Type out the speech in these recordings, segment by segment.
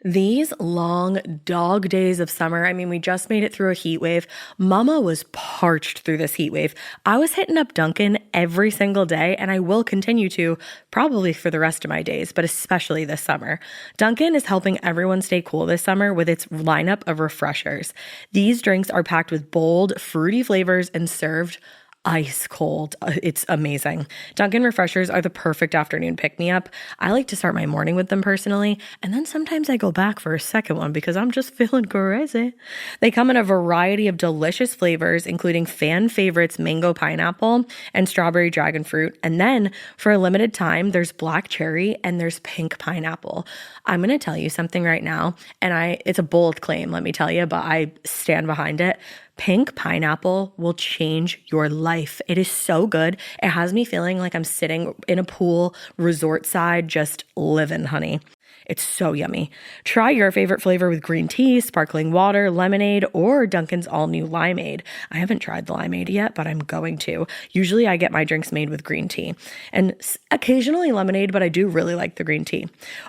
These long dog days of summer, I mean, we just made it through a heat wave. Mama was parched through this heat wave. I was hitting up Dunkin' every single day, and I will continue to probably for the rest of my days, but especially this summer. Dunkin' is helping everyone stay cool this summer with its lineup of refreshers. These drinks are packed with bold, fruity flavors and served ice cold. It's amazing. Dunkin' refreshers are the perfect afternoon pick-me-up. I like to start my morning with them personally, and then sometimes I go back for a second one because I'm just feeling crazy. They come in a variety of delicious flavors, including fan favorites mango pineapple and strawberry dragon fruit. And then for a limited time, there's black cherry and there's pink pineapple. I'm going to tell you something right now, and it's a bold claim, let me tell you, but I stand behind it. Pink pineapple will change your life. It is so good. It has me feeling like I'm sitting in a pool, resort side, just living, honey. It's so yummy. Try your favorite flavor with green tea, sparkling water, lemonade, or Dunkin's all-new limeade. I haven't tried the limeade yet, but I'm going to. Usually I get my drinks made with green tea and occasionally lemonade, but I do really like the green tea.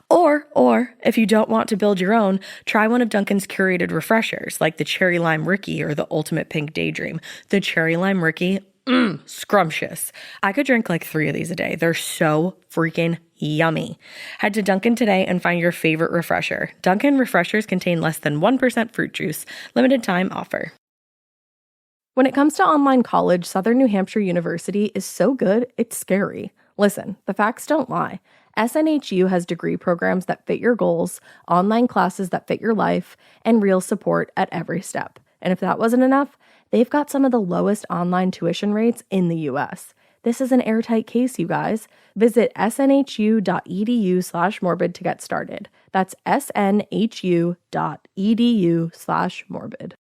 Or if you don't want to build your own, try one of Dunkin's curated refreshers like the Cherry Lime Ricky or the Ultimate Pink Daydream. The Cherry Lime Ricky, scrumptious. I could drink like 3 of these a day. They're so freaking yummy. Head to Dunkin' today and find your favorite refresher. Dunkin' refreshers contain less than 1% fruit juice. Limited time offer. When it comes to online college, Southern New Hampshire University is so good, it's scary. Listen, the facts don't lie. SNHU has degree programs that fit your goals, online classes that fit your life, and real support at every step. And if that wasn't enough, they've got some of the lowest online tuition rates in the U.S. This is an airtight case, you guys. Visit snhu.edu/morbid to get started. That's snhu.edu/morbid.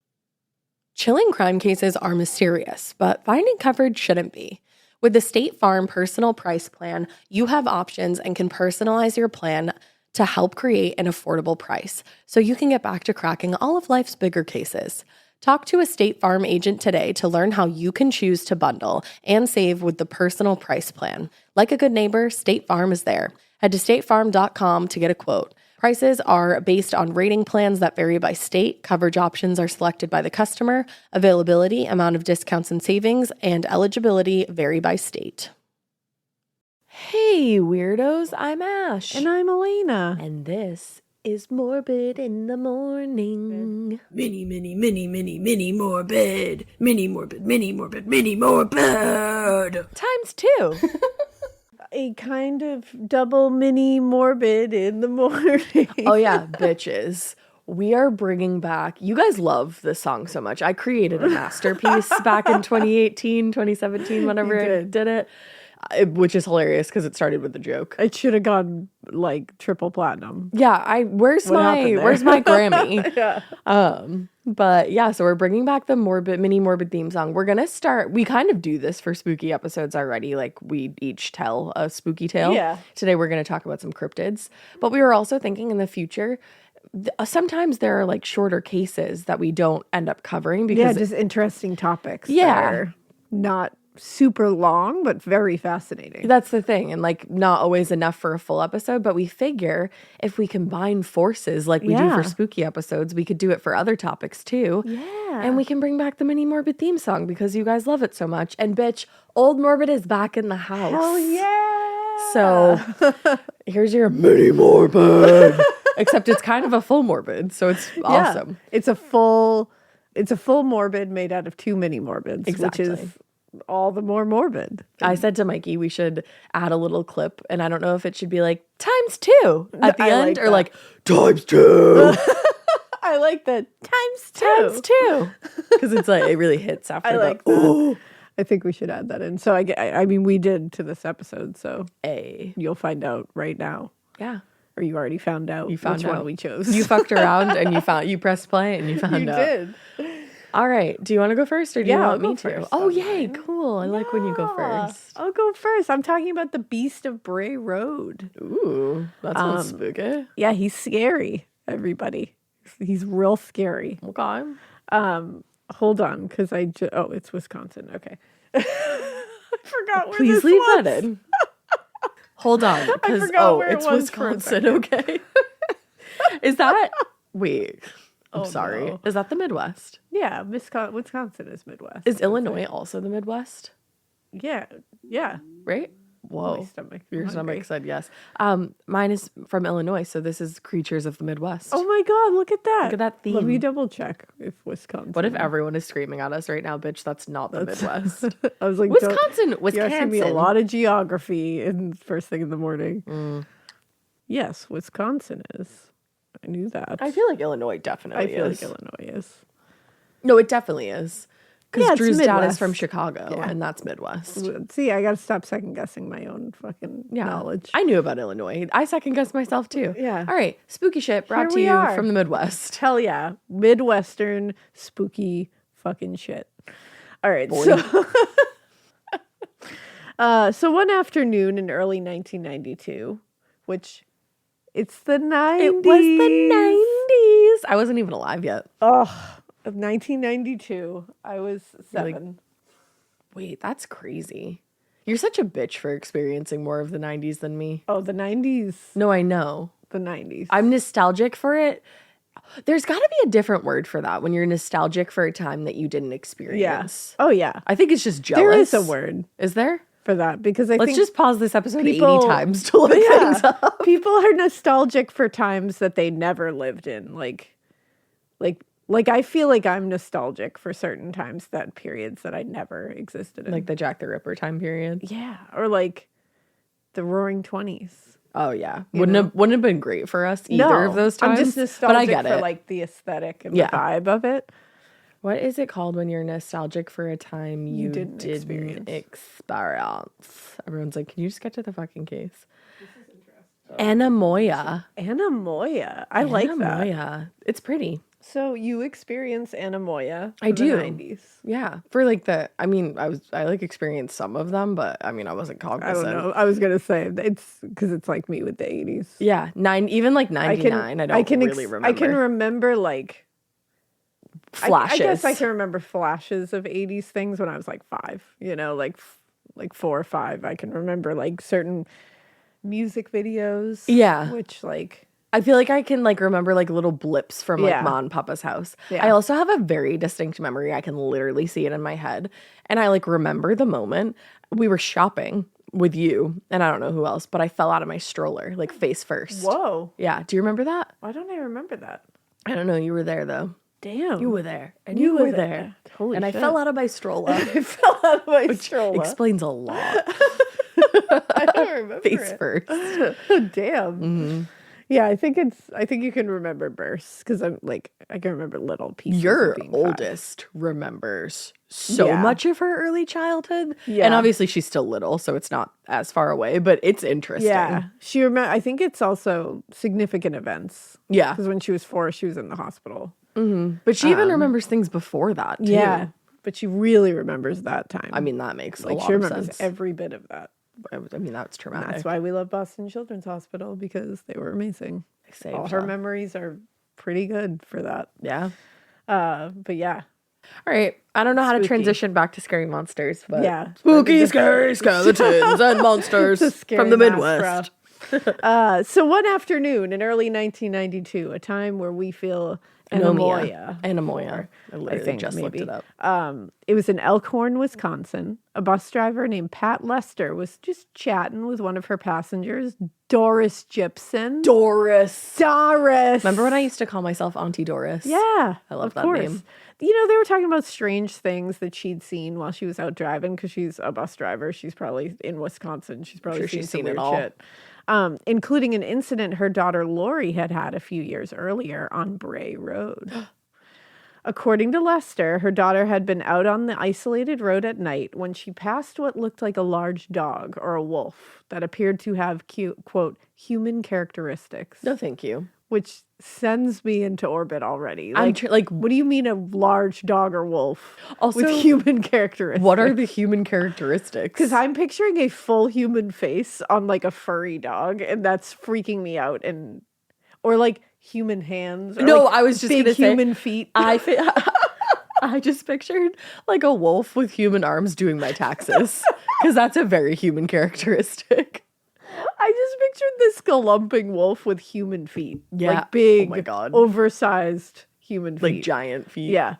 Chilling crime cases are mysterious, but finding coverage shouldn't be. With the State Farm Personal Price Plan, you have options and can personalize your plan to help create an affordable price so you can get back to cracking all of life's bigger cases. Talk to a State Farm agent today to learn how you can choose to bundle and save with the Personal Price Plan. Like a good neighbor, State Farm is there. Head to statefarm.com to get a quote. Prices are based on rating plans that vary by state. Coverage options are selected by the customer. Availability, amount of discounts and savings, and eligibility vary by state. Hey, weirdos, I'm Ash. And I'm Alaina. And this is Morbid in the Morning. Mini morbid. Mini morbid. Times 2. A kind of double mini morbid in the morning. Oh yeah, bitches. We are bringing back, you guys love this song so much. I created a masterpiece back in 2018, 2017, whenever I did it. Which is hilarious because it started with a joke. It should have gone like triple platinum. Yeah, where's my Grammy? Yeah. But yeah, so we're bringing back the mini morbid theme song. We're gonna start. We kind of do this for spooky episodes already. Like we each tell a spooky tale. Yeah. Today we're gonna talk about some cryptids. But we were also thinking in the future. Sometimes there are like shorter cases that we don't end up covering because just interesting topics. Yeah. That are not super long, but very fascinating. That's the thing. And like not always enough for a full episode, but we figure if we combine forces like we do for spooky episodes, we could do it for other topics too. Yeah. And we can bring back the mini morbid theme song because you guys love it so much. And bitch, old morbid is back in the house. Hell yeah. So here's your mini morbid. Except it's kind of a full morbid, so it's awesome. It's a full morbid made out of 2 mini morbids, Exactly. which is all the more morbid. I said to Mikie, we should add a little clip, and I don't know if it should be like times 2 at the end or like times 2. I like the times 2. Times 2. Because it's like, it really hits after I like that. Ooh. I think we should add that in. So I mean, we did to this episode, so you'll find out right now. Yeah. Or you already found out which one we chose. You fucked around and you pressed play and you found out. You did. All right. Do you want to go first or do you want me to? First, oh, yay. Cool. I like when you go first. I'll go first. I'm talking about the Beast of Bray Road. Ooh, that sounds spooky. Yeah, he's scary, everybody. He's real scary. Okay. Hold on, because it's Wisconsin. Okay. I forgot where Please this leave was. that in. Hold on, because it's Wisconsin. Okay. Is that... Wait. I'm Oh, sorry. no. Is that the Midwest? Yeah, Wisconsin is Midwest. Is Illinois also the Midwest? Yeah. Right? Whoa. My stomach. Your I'm hungry. stomach said yes. Mine is from Illinois, so this is Creatures of the Midwest. Oh my God, look at that. Look at that theme. Let me double check if Wisconsin. What if everyone is screaming at us right now, bitch? That's not the Midwest. I was like, Wisconsin. You're asking me a lot of geography in first thing in the morning. Yes, Wisconsin is. I knew that. I feel like Illinois definitely I feel is. like Illinois is. No, it definitely is. Because Yeah, it's Drew's dad is Midwest. from Chicago, Yeah. and that's Midwest. See, I got to stop second guessing my own fucking knowledge. I knew about Illinois. I second guessed myself too. Yeah. All right. Spooky shit brought Here to we you are. from the Midwest. Hell yeah. Midwestern spooky fucking shit. All right. Boy. So one afternoon in early 1992, which it's the 90s. It was the 90s. I wasn't even alive yet. Of 1992. I was 7. Wait, that's crazy. You're such a bitch for experiencing more of the 90s than me. Oh, the 90s. No, I know. The 90s. I'm nostalgic for it. There's got to be a different word for that when you're nostalgic for a time that you didn't experience. Oh, yeah. I think it's just jealous. There is a word Is there? for that because I Let's think just pause this episode people- 80 times to look things up. people are nostalgic for times that they never lived in. Like I feel like I'm nostalgic for certain times, that periods that I never existed in. Like the Jack the Ripper time period. Yeah, or like the Roaring 20s. Oh yeah, wouldn't have been great for us either of those times. I'm just nostalgic but I get for it. like the aesthetic and Yeah. the vibe of it. What is it called when you're nostalgic for a time you didn't experience? Everyone's like, can you just get to the fucking case? This is interesting. Anamoya. Anemoia. I like that. Anamoya. It's pretty. So you experience anemoia. I do. The 90s. Yeah. For like I like experienced some of them, but I mean, I wasn't I cognizant. don't know. I was gonna say it's because it's like me with the 80s. Yeah. Even like 99. I can really remember. I can remember like flashes. I guess I can remember flashes of 80s things when I was like 5, like 4 or 5. I can remember like certain music videos. Yeah. Which like, I feel like I can like remember like little blips from like Yeah. Ma and Papa's house. Yeah. I also have a very distinct memory. I can literally see it in my head. And I like remember the moment we were shopping with you and I don't know who else, but I fell out of my stroller like face first. whoa, Yeah. Do you remember that? why don't I remember that? I don't know. You were there though. Damn. You were there. And You you were were there. there. Holy and shit. I fell out of my stroller. I fell out of my stroller. Explains a lot. I don't remember Face it. first. Damn. Mm-hmm. Yeah, I think you can remember bursts because I can remember little pieces. Your of being 5. oldest remembers so Yeah. much of her early childhood. Yeah. And obviously she's still little, so it's not as far away, but it's interesting. Yeah, I think it's also significant events Yeah. because when she was 4, she was in the hospital. But she even remembers things before that, too. Yeah, but she really remembers that time. I mean, that makes a like lot she of remembers sense. every bit of that. I mean, that's traumatic. That's why we love Boston Children's Hospital because they were amazing. Saved All her her. memories are pretty good for that. Yeah. But yeah, All right. I don't know how to Spooky. transition back to scary monsters, but Yeah. spooky, scary skeletons and monsters It's a scary from the mass Midwest. so one afternoon in early 1992, a time where we feel anemoia. Anemoia. I literally think just maybe. looked it up. It was in Elkhorn, Wisconsin. A bus driver named Pat Lester was just chatting with one of her passengers, Doris Gibson. Doris. Doris. Remember when I used to call myself Auntie Doris? Yeah, I love of that course. name. They were talking about strange things that she'd seen while she was out driving because she's a bus driver. She's probably in Wisconsin. She's probably Sure seen she's some seen it weird all. shit. Including an incident her daughter Lori had a few years earlier on Bray Road. According to Lester, her daughter had been out on the isolated road at night when she passed what looked like a large dog or a wolf that appeared to have, quote, human characteristics. No, thank you. Which sends me into orbit already. I'm What do you mean a large dog or wolf Also, with human characteristics? what are the human characteristics? Because I'm picturing a full human face on like a furry dog, and that's freaking me out. Or like human hands. Or No, like I was just big gonna say- human feet. I just pictured like a wolf with human arms doing my taxes because that's a very human characteristic. I just pictured this galumping wolf with human feet. Yeah. Like big, Oh my God. oversized human feet. Like giant feet. Yeah.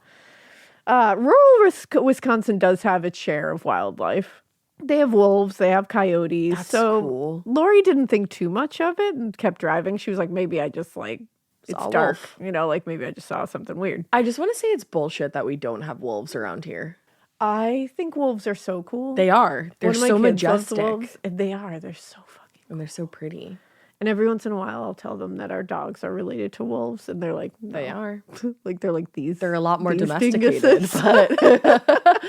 Rural Wisconsin does have its share of wildlife. They have wolves, they have coyotes. That's so cool. Lori didn't think too much of it and kept driving. She was like, maybe I just like, it's Saw a dark. wolf. You know, like maybe I just saw something weird. I just want to say it's bullshit that we don't have wolves around here. I think wolves are so cool. They are. They're One of my so kids loves majestic. wolves, and they are. They're so fucking. And they're so pretty. And every once in a while, I'll tell them that our dogs are related to wolves, and they're like, no. They are. Like they're like these. They're a lot more these domesticated, dinguses. but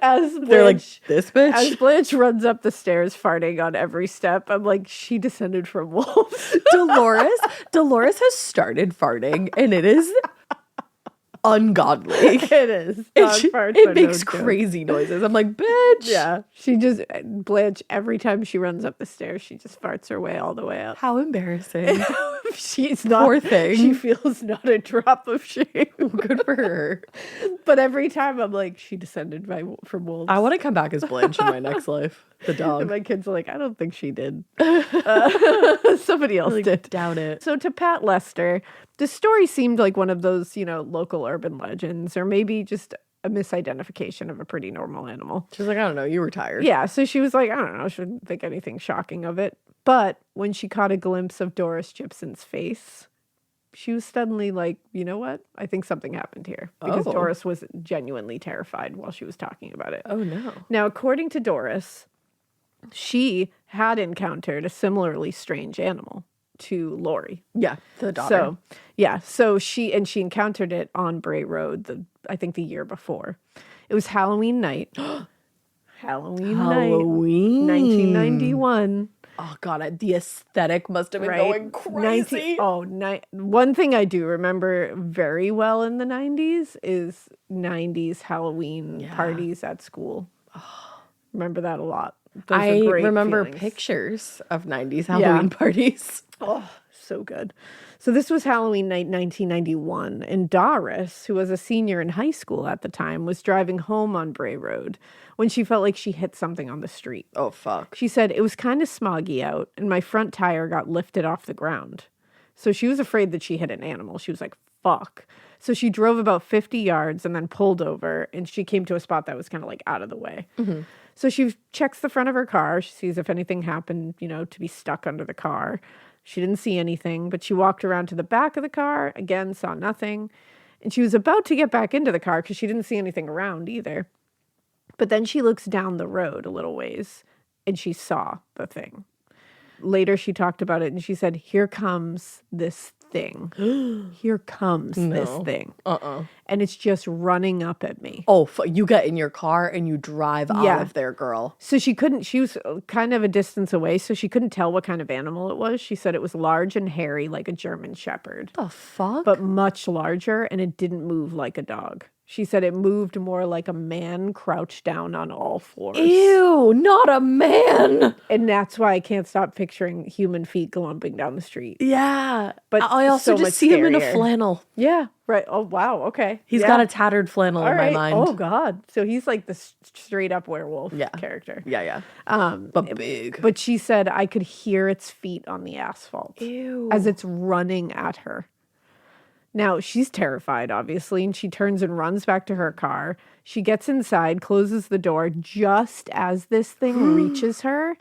As they're like, Blanche, this bitch? as Blanche runs up the stairs farting on every step, I'm like, she descended from wolves. Dolores has started farting, and it is ungodly. It is. Dog farts It are makes no joke. crazy noises. I'm like, bitch. Yeah, she just Blanche. Every time she runs up the stairs, she just farts her way all the way up. How embarrassing. She's not. Poor thing. She feels not a drop of shame. Good for her. But every time I'm like, she descended from wolves. I want to come back as Blanche in my next life. The And dog. my kids are like, I don't think she did. Somebody else did. Doubt it. So to Pat Lester, the story seemed like one of those, local urban legends, or maybe just a misidentification of a pretty normal animal. She's like, I don't know. You were tired. Yeah, so she was like, I don't know, she didn't think anything shocking of it. But when she caught a glimpse of Doris Gibson's face, she was suddenly like, you know what? I think something happened here. Because Oh. Doris was genuinely terrified while she was talking about it. Oh, no. Now, according to Doris, she had encountered a similarly strange animal to Lori. Yeah. The daughter. So she encountered it on Bray Road, I think the year before. It was Halloween night. Halloween night. 1991. Oh, God. The aesthetic must have been Right? going crazy. One thing I do remember very well in the 90s is 90s Halloween parties at school. Remember that a lot. Those I are great remember feelings. pictures of 90s Halloween parties. Oh, so good. So this was Halloween night 1991, and Doris, who was a senior in high school at the time, was driving home on Bray Road when she felt like she hit something on the street. Oh, fuck. She said, it was kind of smoggy out, and my front tire got lifted off the ground. So she was afraid that she hit an animal. She was like, fuck. So she drove about 50 yards and then pulled over, and she came to a spot that was kind of like out of the way. Mm-hmm. So she checks the front of her car. She sees if anything happened, to be stuck under the car. She didn't see anything, but she walked around to the back of the car, again, saw nothing. And she was about to get back into the car because she didn't see anything around either. But then she looks down the road a little ways, and she saw the thing. Later, she talked about it, and she said, here comes this thing. Here comes this thing. And it's just running up at me. Oh, you get in your car and you drive out of there, girl. So she was kind of a distance away, so she couldn't tell what kind of animal it was. She said it was large and hairy like a German shepherd. The fuck? But much larger, and it didn't move like a dog. She said it moved more like a man crouched down on all fours. Ew, not a man. And that's why I can't stop picturing human feet glumping down the street. Yeah. But I also so just much see him in a scarier. flannel. Yeah, right. Oh, wow. Okay. He's got a tattered flannel in my mind. Oh, God. So he's like the straight up werewolf character. Yeah. But big. But she said I could hear its feet on the asphalt. Ew. As it's running at her. Now, she's terrified, obviously, and she turns and runs back to her car. She gets inside, closes the door just as this thing reaches her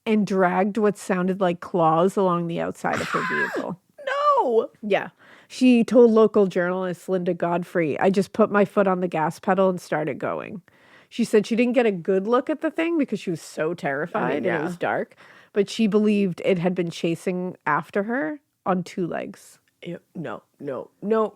and dragged what sounded like claws along the outside of her vehicle. No. Yeah. She told local journalist Linda Godfrey, I just put my foot on the gas pedal and started going. She said she didn't get a good look at the thing because she was so terrified and it was dark, but she believed it had been chasing after her on two legs. Ew. No.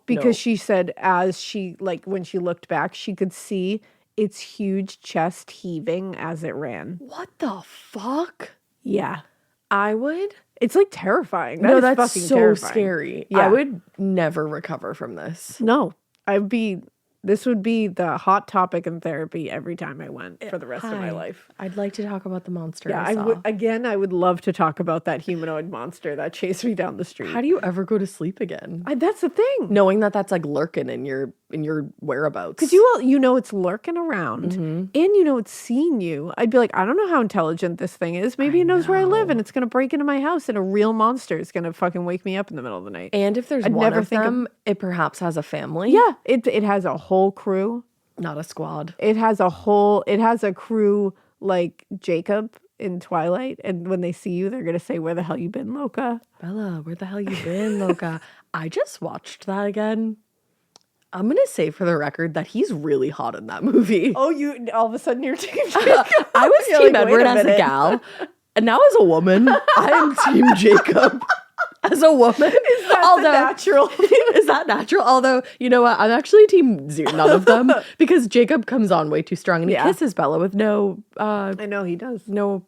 Because she said as she, when she looked back, she could see its huge chest heaving as it ran. What the fuck? Yeah. I would. It's terrifying. No, is that's fucking so terrifying. scary. Yeah. I would never recover from this. No, I'd be This would be the hot topic in therapy every time I went for the rest of my life. I'd like to talk about the monster Yeah, I saw. I would love to talk about that humanoid monster that chased me down the street. How do you ever go to sleep again? That's the thing. Knowing that that's like lurking in your whereabouts. Because you know it's lurking around and you know it's seeing you. I'd be like, I don't know how intelligent this thing is. Maybe it knows where I live and it's going to break into my house and a real monster is going to fucking wake me up in the middle of the night. And if there's one of them, it perhaps has a family. Yeah, it has a whole crew. Not a squad. It has a crew like Jacob in Twilight. And when they see you, they're going to say, where the hell you been, Loca? Bella, where the hell you been, Loca? I just watched that again. I'm going to say for the record that he's really hot in that movie. Oh, you all of a sudden you're Team Jacob. I was Team Edward as a gal. And now as a woman, I am Team Jacob. As a woman. Is that natural? Is that natural? Although, you know what? I'm actually Team none of them. Because Jacob comes on way too strong and he kisses Bella with no... I know he does. No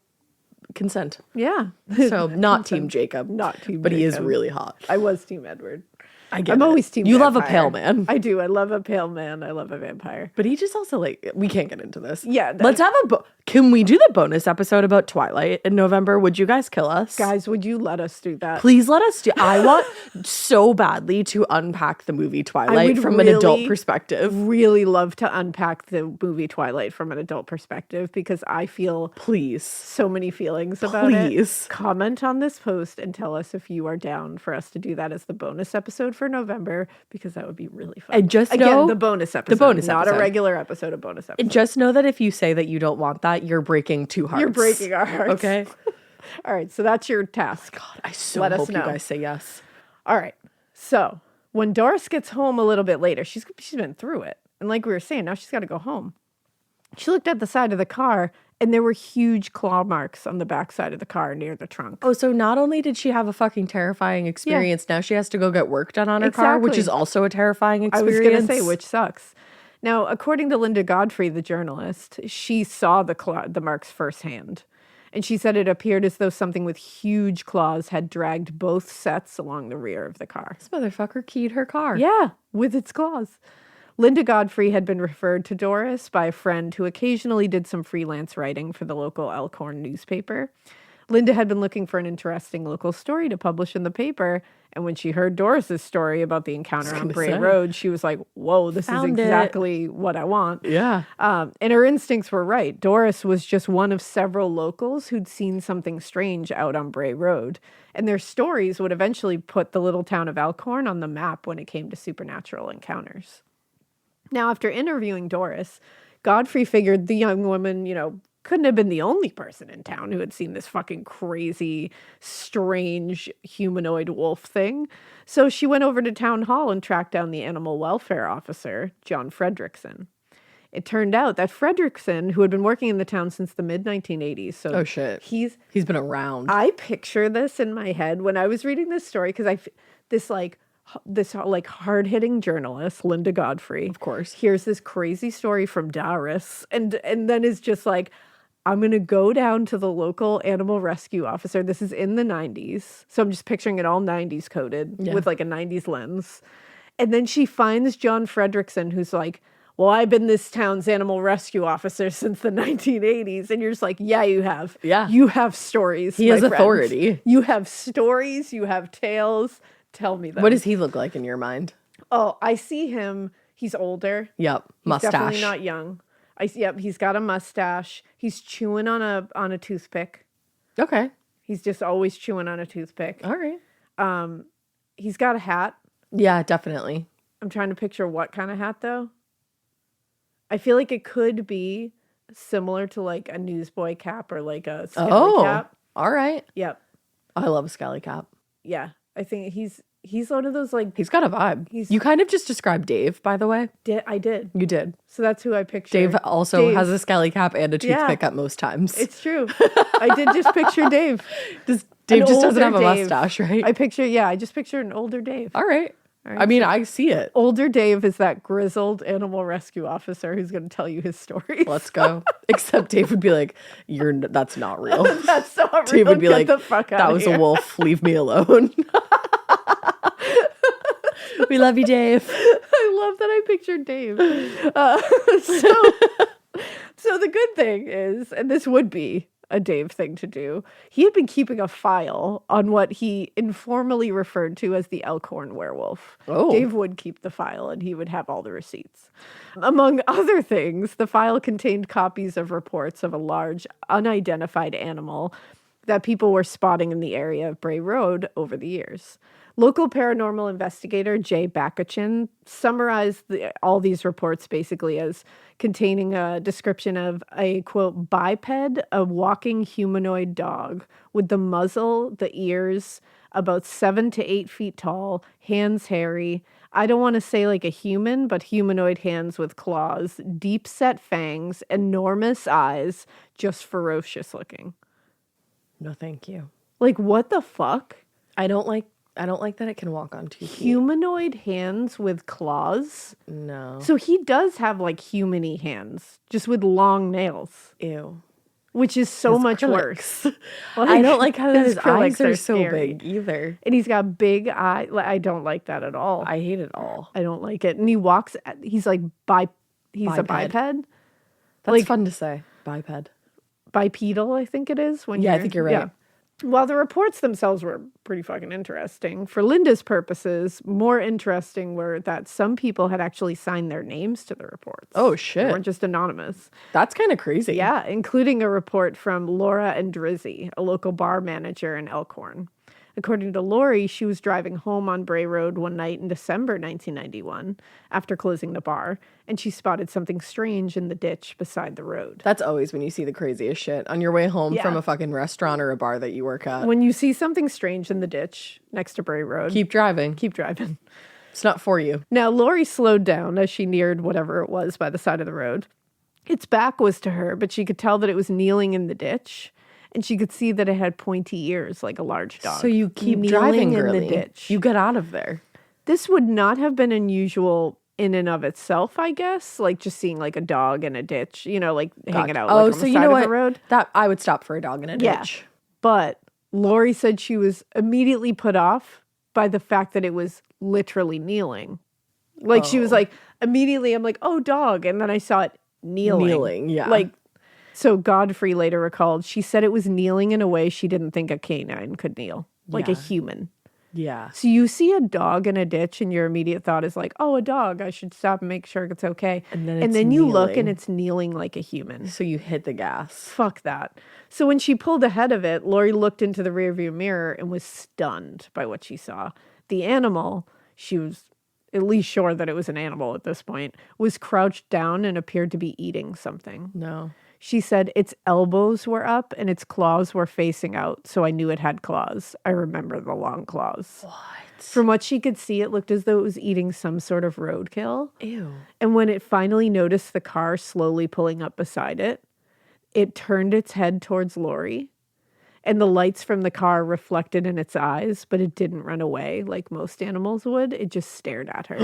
consent. Yeah. So not Team Jacob. Not Team But Jacob. he is really hot. I was Team Edward. I'm always Team You vampire. love a pale man. I do. I love a pale man. I love a vampire. But he just also like, we can't get into this. Yeah. Let's have can we do the bonus episode about Twilight in November? Would you guys kill us? Guys, would you let us do that? Please let us do. I want so badly to unpack the movie Twilight from an adult perspective. Really love to unpack the movie Twilight from an adult perspective because I feel so many feelings about it. Comment on this post and tell us if you are down for us to do that as the bonus episode for November because that would be really fun. And just Again, know the bonus episode, not a regular episode, a bonus episode. And just know that if you say that you don't want that, you're breaking two hearts. You're breaking our hearts. Okay. All right, so that's your task. God, I so hope you guys say yes. All right. So when Doris gets home a little bit later, she's been through it. And like we were saying, now she's got to go home. She looked at the side of the car and there were huge claw marks on the back side of the car near the trunk. Oh, so not only did she have a fucking terrifying experience, now she has to go get work done on her car, which is also a terrifying experience. I was going to say, which sucks. Now, according to Linda Godfrey, the journalist, she saw the marks firsthand. And she said it appeared as though something with huge claws had dragged both sets along the rear of the car. This motherfucker keyed her car. Yeah, with its claws. Linda Godfrey had been referred to Doris by a friend who occasionally did some freelance writing for the local Elkhorn newspaper. Linda had been looking for an interesting local story to publish in the paper, and when she heard Doris's story about the encounter on Bray Road, she was like, whoa, this is exactly what I want. Yeah. And her instincts were right. Doris was just one of several locals who'd seen something strange out on Bray Road, and their stories would eventually put the little town of Elkhorn on the map when it came to supernatural encounters. Now, after interviewing Doris, Godfrey figured the young woman, couldn't have been the only person in town who had seen this fucking crazy, strange humanoid wolf thing. So she went over to town hall and tracked down the animal welfare officer, John Fredrickson. It turned out that Fredrickson, who had been working in the town since the mid-1980s, so oh shit, he's been around. I picture this in my head when I was reading this story because this hard-hitting journalist, Linda Godfrey, of course, hears this crazy story from Doris and then is just like, I'm going to go down to the local animal rescue officer. This is in the 90s. So I'm just picturing it all 90s coded with like a 90s lens. And then she finds John Fredrickson, who's like, well, I've been this town's animal rescue officer since the 1980s. And you're just like, yeah, you have. Yeah. You have stories. He has authority. You have stories. You have tales. Tell me them. What does he look like in your mind? Oh, I see him. He's older. Yep. Mustache. He's definitely not young. He's got a mustache. He's chewing on a toothpick. Okay. He's just always chewing on a toothpick. All right. He's got a hat. Yeah, definitely. I'm trying to picture what kind of hat though. I feel like it could be similar to like a newsboy cap or like a scally cap. All right. Yep. I love a scally cap. Yeah. I think he's one of those like... He's got a vibe. You kind of just described Dave, by the way. I did. You did. So that's who I pictured. Dave also has a scally cap and a toothpick at most times. It's true. I did just picture Dave. Dave just doesn't have a mustache, right? I just picture an older Dave. All right. I mean, I see it. Older Dave is that grizzled animal rescue officer who's going to tell you his stories. Let's go. Except Dave would be like, that's not real. That's not real. Dave would be like, the fuck out that of was here. a wolf. Leave me alone. We love you, Dave. I love Instead, I pictured Dave. So the good thing is, and this would be a Dave thing to do, he had been keeping a file on what he informally referred to as the Elkhorn werewolf. Oh. Dave would keep the file and he would have all the receipts. Among other things, the file contained copies of reports of a large, unidentified animal that people were spotting in the area of Bray Road over the years. Local paranormal investigator Jay Bakachin summarized all these reports basically as containing a description of a, quote, biped, a walking humanoid dog with the muzzle, the ears, about 7 to 8 feet tall, hands hairy. I don't want to say like a human, but humanoid hands with claws, deep set fangs, enormous eyes, just ferocious looking. No, thank you. Like, what the fuck? I don't like that it can walk on 2 feet. Humanoid hands with claws? No. So he does have like human-y hands, just with long nails. Ew. Which is so much worse. Like, I don't like how his eyes acrylics are so scary. big either. And he's got big eyes. I don't like that at all. I hate it all. I don't like it. And he walks, he's like, he's a biped. That's like, fun to say. Biped. Bipedal, I think it is. I think you're right. Yeah. While the reports themselves were pretty fucking interesting, for Linda's purposes, more interesting were that some people had actually signed their names to the reports. Oh, shit. They weren't just anonymous. That's kind of crazy. Yeah, including a report from Laura and Drizzy, a local bar manager in Elkhorn. According to Lori, she was driving home on Bray Road one night in December 1991 after closing the bar, and she spotted something strange in the ditch beside the road. That's always when you see the craziest shit on your way home Yeah. from a fucking restaurant or a bar that you work at. When you see something strange in the ditch next to Bray Road, Keep driving. keep driving. It's not for you. Now, Lori slowed down as she neared whatever it was by the side of the road. Its back was to her, but she could tell that it was kneeling in the ditch. And she could see that it had pointy ears like a large dog. So you keep kneeling driving, in girly. the ditch. You get out of there. This would not have been unusual in and of itself, I guess. Like just seeing like a dog in a ditch, you know, like hanging out like on the side of the road. That I would stop for a dog in a Yeah. ditch. But Lori said she was immediately put off by the fact that it was literally kneeling. Like she was like, immediately I'm like, oh, dog. And then I saw it kneeling. Kneeling, yeah. Like, so Godfrey later recalled, she said it was kneeling in a way she didn't think a canine could kneel, like a Yeah. human. Yeah. So you see a dog in a ditch and your immediate thought is like, oh, a dog, I should stop and make sure it's okay. And then you look and kneeling. it's kneeling like a human. So you hit the gas. Fuck that. So when she pulled ahead of it, Lori looked into the rearview mirror and was stunned by what she saw. The animal, she was at least sure that it was an animal at this point, was crouched down and appeared to be eating something. No. She said its elbows were up and its claws were facing out, so I knew it had claws. I remember the long claws. What? From what she could see, it looked as though it was eating some sort of roadkill. Ew. And when it finally noticed the car slowly pulling up beside it, it turned its head towards Lori, and the lights from the car reflected in its eyes, but it didn't run away like most animals would. It just stared at her.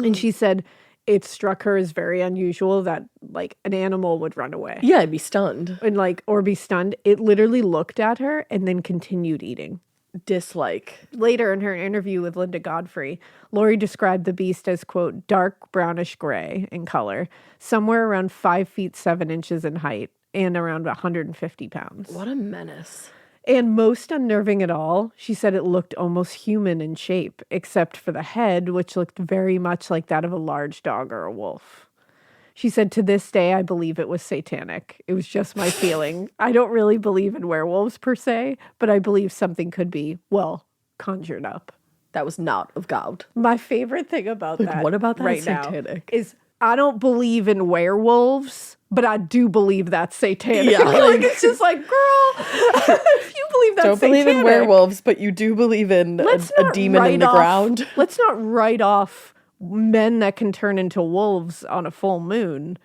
And she said it struck her as very unusual that like an animal would run away. Yeah, I'd be stunned. And like, or be stunned. It literally looked at her and then continued eating. Dislike. Later in her interview with Linda Godfrey, Lori described the beast as, quote, dark brownish gray in color, somewhere around 5 feet 7 inches in height and around 150 pounds. What a menace. And most unnerving at all, she said it looked almost human in shape, except for the head, which looked very much like that of a large dog or a wolf. She said, to this day, I believe it was satanic. It was just my feeling. I don't really believe in werewolves per se, but I believe something could be, well, conjured up. That was not of God. My favorite thing about that what about that right is now satanic? is I don't believe in werewolves, but I do believe that's satanic. Yeah, like it's just like, girl, if you believe that's Don't satanic, believe in werewolves, but you do believe in a demon in the ground. Let's not write off men that can turn into wolves on a full moon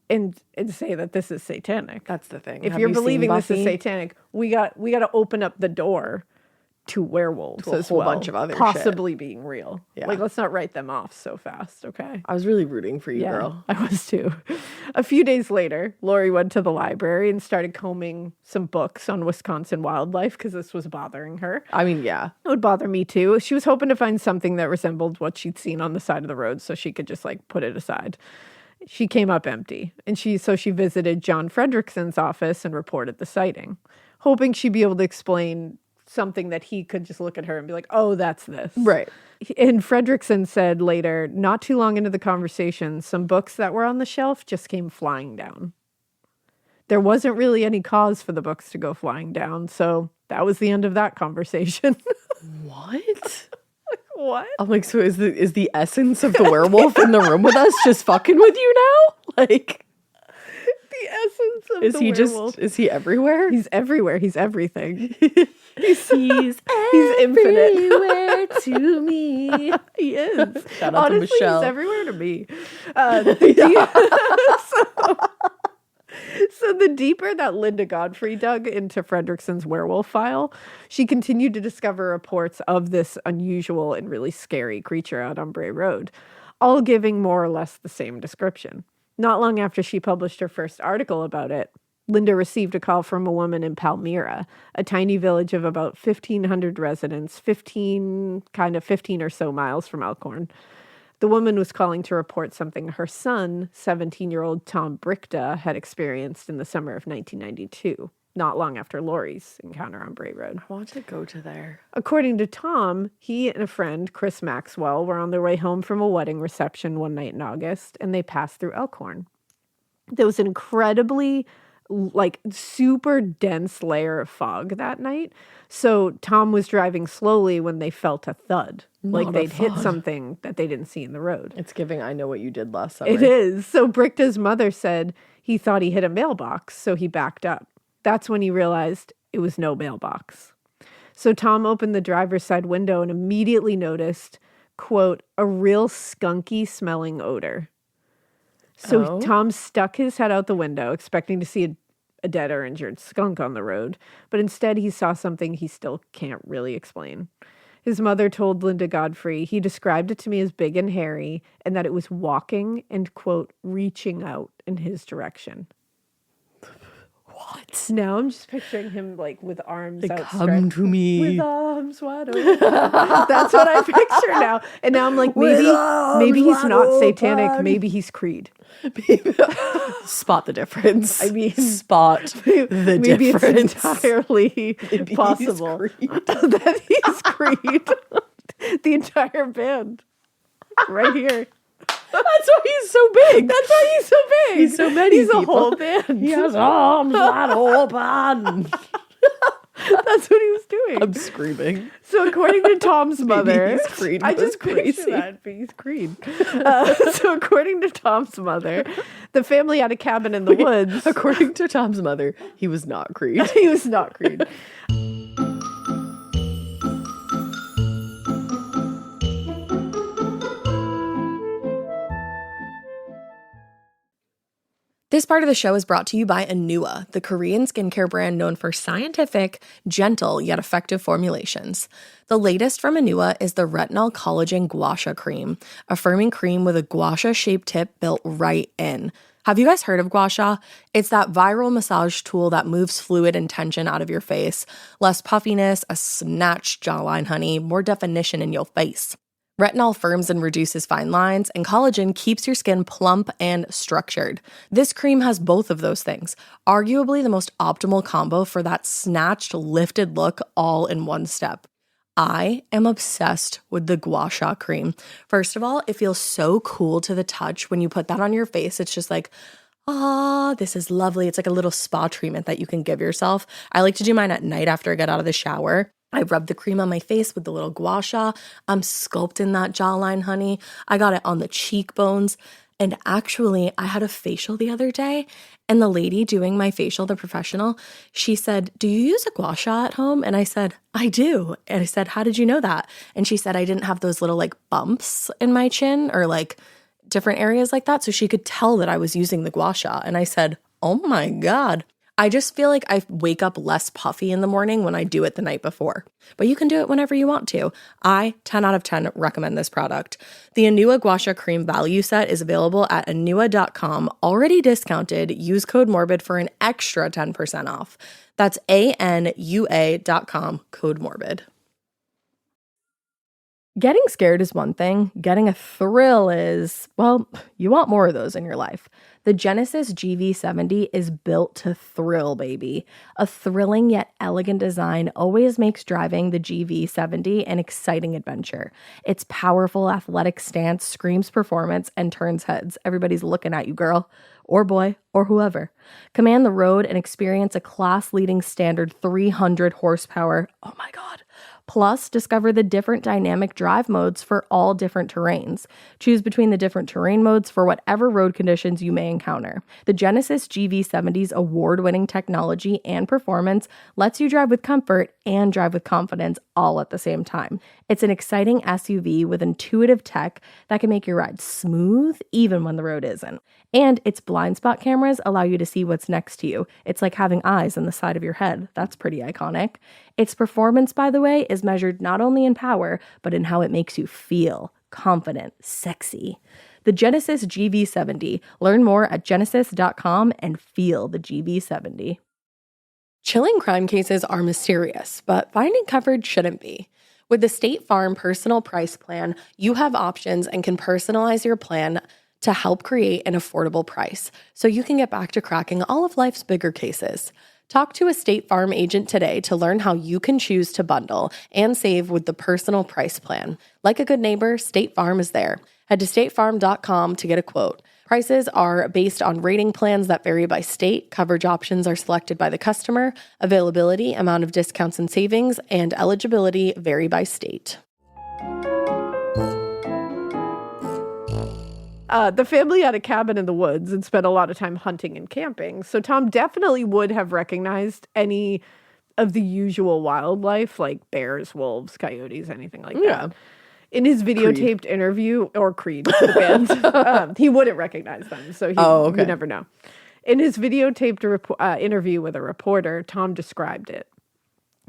and say that this is satanic. That's the thing. If Have you're you seen believing this is Buffy? satanic, we got to open up the door to werewolves To a as whole well, bunch of other possibly being real. Yeah. Like, let's not write them off so fast, okay? I was really rooting for you, Yeah, girl. I was too. A few days later, Lori went to the library and started combing some books on Wisconsin wildlife because this was bothering her. I mean, yeah. It would bother me too. She was hoping to find something that resembled what she'd seen on the side of the road so she could just like put it aside. She came up empty, and she visited John Fredrickson's office and reported the sighting, hoping she'd be able to explain something that he could just look at her and be like, oh, that's this. Right. And Fredrickson said later, not too long into the conversation, some books that were on the shelf just came flying down. There wasn't really any cause for the books to go flying down, so that was the end of that conversation. What? What? I'm like, so is the essence of the werewolf in the room with us just fucking with you now? Like, The essence of is the he werewolf. is he everywhere? He's everywhere. He's everything. He's infinite. everywhere to me. He is. Shout out to Honestly, Michelle. he's everywhere to me. So the deeper that Linda Godfrey dug into Fredrickson's werewolf file, she continued to discover reports of this unusual and really scary creature out on Bray Road, all giving more or less the same description. Not long after she published her first article about it, Linda received a call from a woman in Palmyra, a tiny village of about 1,500 residents, 15 or so miles from Elkhorn. The woman was calling to report something her son, 17-year-old Tom Brickta, had experienced in the summer of 1992, not long after Lori's encounter on Bray Road. I want to go to there. According to Tom, he and a friend, Chris Maxwell, were on their way home from a wedding reception one night in August, and they passed through Elkhorn. There was an incredibly, super dense layer of fog that night. So Tom was driving slowly when they felt a thud. Not They'd a hit thud. something that they didn't see in the road. It's giving I know what you did last summer. It is. So Brickta's mother said he thought he hit a mailbox, so he backed up. That's when he realized it was no mailbox. So Tom opened the driver's side window and immediately noticed, quote, a real skunky smelling odor. So Tom stuck his head out the window, expecting to see a dead or injured skunk on the road, but instead he saw something he still can't really explain. His mother told Linda Godfrey he described it to me as big and hairy and that it was walking and, quote, reaching out in his direction. What? Now I'm just picturing him with arms outstretched. Come to me. With arms wide open. That's what I picture now. And now I'm like, maybe he's not satanic. Maybe he's Creed. Spot the difference. I mean, spot the maybe difference. it's entirely Maybe possible he's Creed. that he's Creed. The entire band. Right here. That's why he's so big. That's why he's so big. He's so many He's a people. whole band. He has arms wide open. That's what he was doing. I'm screaming. So according to Tom's mother, he's Creed I was just picture crazy. that, but he's Creed. So according to Tom's mother, the family had a cabin in the woods. According to Tom's mother, he was not Creed. He was not Creed. This part of the show is brought to you by Anua, the Korean skincare brand known for scientific, gentle, yet effective formulations. The latest from Anua is the Retinol Collagen Gua Sha Cream, a firming cream with a gua sha-shaped tip built right in. Have you guys heard of gua sha? It's that viral massage tool that moves fluid and tension out of your face. Less puffiness, a snatched jawline, honey, more definition in your face. Retinol firms and reduces fine lines, and collagen keeps your skin plump and structured. This cream has both of those things, arguably the most optimal combo for that snatched, lifted look all in one step. I am obsessed with the Gua Sha cream. First of all, it feels so cool to the touch. When you put that on your face, it's just like, this is lovely. It's like a little spa treatment that you can give yourself. I like to do mine at night after I get out of the shower. I rub the cream on my face with the little gua sha. I'm sculpting that jawline, honey. I got it on the cheekbones. And actually, I had a facial the other day, and the lady doing my facial, the professional, she said, "Do you use a gua sha at home?" And I said, "I do." And I said, "How did you know that?" And she said, "I didn't have those little bumps in my chin or different areas like that." So she could tell that I was using the gua sha. And I said, "Oh my God." I just feel like I wake up less puffy in the morning when I do it the night before. But you can do it whenever you want to. I, 10 out of 10, recommend this product. The Anua Gua Sha Cream Value Set is available at anua.com, already discounted. Use code MORBID for an extra 10% off. That's ANUA.com, code MORBID. Getting scared is one thing. Getting a thrill is, well, you want more of those in your life. The Genesis GV70 is built to thrill, baby. A thrilling yet elegant design always makes driving the GV70 an exciting adventure. Its powerful athletic stance screams performance and turns heads. Everybody's looking at you, girl, or boy, or whoever. Command the road and experience a class-leading standard 300 horsepower. Oh my God. Plus, discover the different dynamic drive modes for all different terrains. Choose between the different terrain modes for whatever road conditions you may encounter. The Genesis GV70's award-winning technology and performance lets you drive with comfort and drive with confidence all at the same time. It's an exciting SUV with intuitive tech that can make your ride smooth even when the road isn't. And its blind spot cameras allow you to see what's next to you. It's like having eyes on the side of your head. That's pretty iconic. Its performance, by the way, is measured not only in power, but in how it makes you feel confident, sexy. The Genesis GV70. Learn more at genesis.com and feel the GV70. Chilling crime cases are mysterious, but finding coverage shouldn't be. With the State Farm Personal Price Plan, you have options and can personalize your plan to help create an affordable price so you can get back to cracking all of life's bigger cases. Talk to a State Farm agent today to learn how you can choose to bundle and save with the Personal Price Plan. Like a good neighbor, State Farm is there. Head to statefarm.com to get a quote. Prices are based on rating plans that vary by state. Coverage options are selected by the customer. Availability, amount of discounts and savings, and eligibility vary by state. The family had a cabin in the woods and spent a lot of time hunting and camping. So Tom definitely would have recognized any of the usual wildlife, like bears, wolves, coyotes, anything like that. In his videotaped interview, or Creed, the band, he wouldn't recognize them. So you never know. In his videotaped interview with a reporter, Tom described it.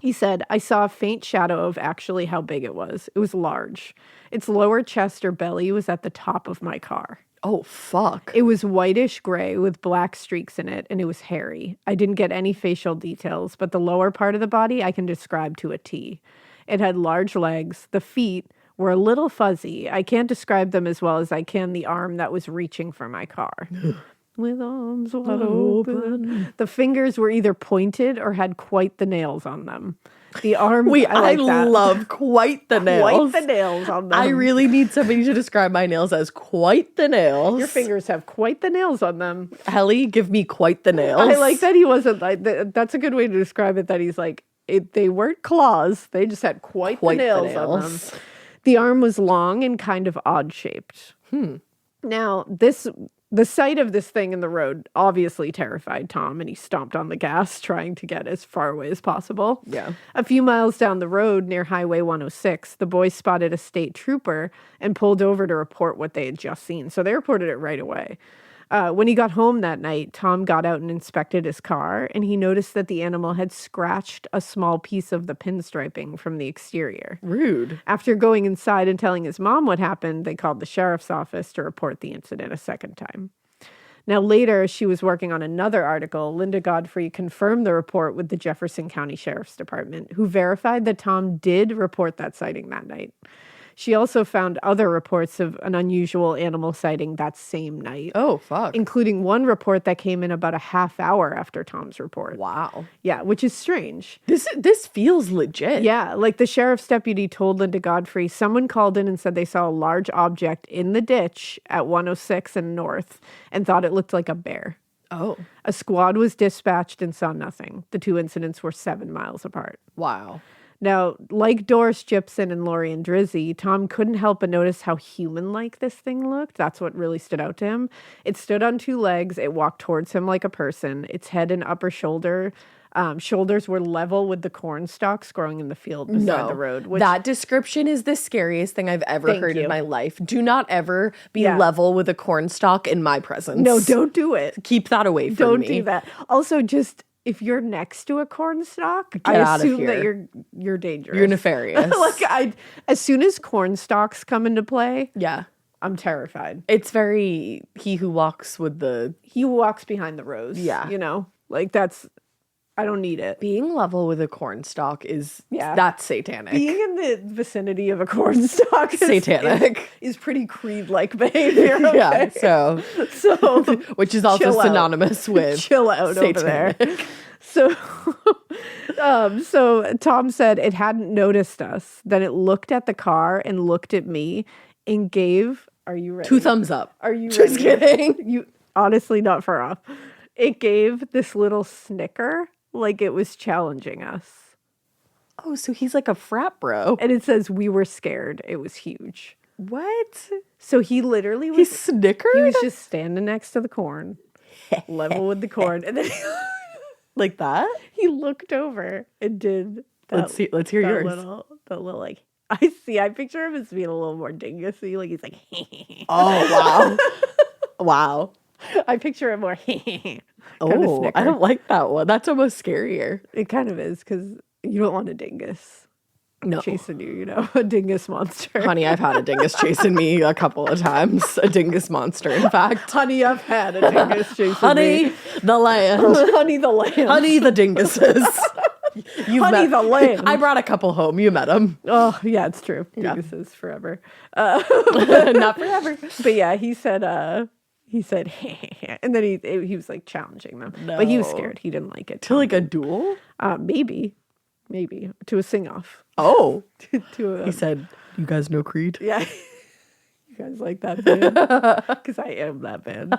He said, "I saw a faint shadow of actually how big it was. It was large. Its lower chest or belly was at the top of my car. Oh, fuck. It was whitish gray with black streaks in it, and it was hairy. I didn't get any facial details, but the lower part of the body I can describe to a T. It had large legs. The feet were a little fuzzy. I can't describe them as well as I can the arm that was reaching for my car." With arms wide open. The fingers were either pointed or had quite the nails on them. The arm. I love quite the nails. Quite the nails on them. I really need somebody to describe my nails as quite the nails. Your fingers have quite the nails on them. Kelly, give me quite the nails. I like that he wasn't like. That's a good way to describe it. That he's like, they weren't claws. They just had quite the nails on them. The arm was long and kind of odd shaped. Now the sight of this thing in the road obviously terrified Tom, and he stomped on the gas, trying to get as far away as possible. Yeah. A few miles down the road near Highway 106, the boys spotted a state trooper and pulled over to report what they had just seen. So they reported it right away. When he got home that night, Tom got out and inspected his car, and he noticed that the animal had scratched a small piece of the pinstriping from the exterior. Rude. After going inside and telling his mom what happened, they called the sheriff's office to report the incident a second time. Now, later, she was working on another article. Linda Godfrey confirmed the report with the Jefferson County Sheriff's Department, who verified that Tom did report that sighting that night. She also found other reports of an unusual animal sighting that same night. Oh, fuck. Including one report that came in about a half hour after Tom's report. Wow. Yeah, which is strange. This feels legit. Yeah, like the sheriff's deputy told Linda Godfrey, someone called in and said they saw a large object in the ditch at 106 and North and thought it looked like a bear. Oh. A squad was dispatched and saw nothing. The two incidents were 7 miles apart. Wow. Now, like Doris Gypsum and Lori and Drizzy, Tom couldn't help but notice how human-like this thing looked. That's what really stood out to him. It stood on 2 legs. It walked towards him like a person. Its head and upper shoulders were level with the corn stalks growing in the field beside the road. That description is the scariest thing I've ever heard in my life. Do not ever be level with a corn stalk in my presence. No, don't do it. Keep that away from me. Don't do that. Also, just if you're next to a corn stalk, Get I out of assume that here. you're dangerous. You're nefarious. As soon as corn stalks come into play, Yeah. I'm terrified. It's very he who walks with the... He walks behind the rows. Yeah. You know? Like, that's... I don't need it. Being level with a corn stalk is... Yeah. That's satanic. Being in the vicinity of a corn stalk Satanic. is pretty Creed-like behavior. Okay? Yeah, so... Which is also chill out. synonymous with... Chill out satanic. over there. So, so Tom said it hadn't noticed us. Then it looked at the car and looked at me and gave... Are you ready? 2 thumbs up. Are you Just ready? kidding. You honestly not far off. It gave this little snicker like it was challenging us. Oh, so he's like a frat bro. And it says we were scared. It was huge. What? So he literally was He snickered? he was just standing next to the corn, level with the corn, and then like that? he looked over and did that. Let's hear yours. The little like I picture him as being a little more dingusy, like he's like Oh, wow. Wow. I picture him more kind of Oh, snicker. I don't like that one. That's almost scarier. It kind of is because you don't want a dingus No. chasing you, you know, a dingus monster. Honey, I've had a dingus chasing me a couple of times. A dingus monster, in fact. Honey, I've had a dingus chasing Honey, me. the land. Honey the lamb. Honey, the dinguses. Honey the lamb. I brought a couple home. You met them. Oh, yeah, it's true. Yeah. Dinguses forever. Not forever. But yeah, he said, and then he was like challenging them. But he was No. scared. He didn't like it. To like a duel? Maybe to a sing-off. Oh. to a, He said, you guys know Creed? yeah. You guys like that band? Because I am that band.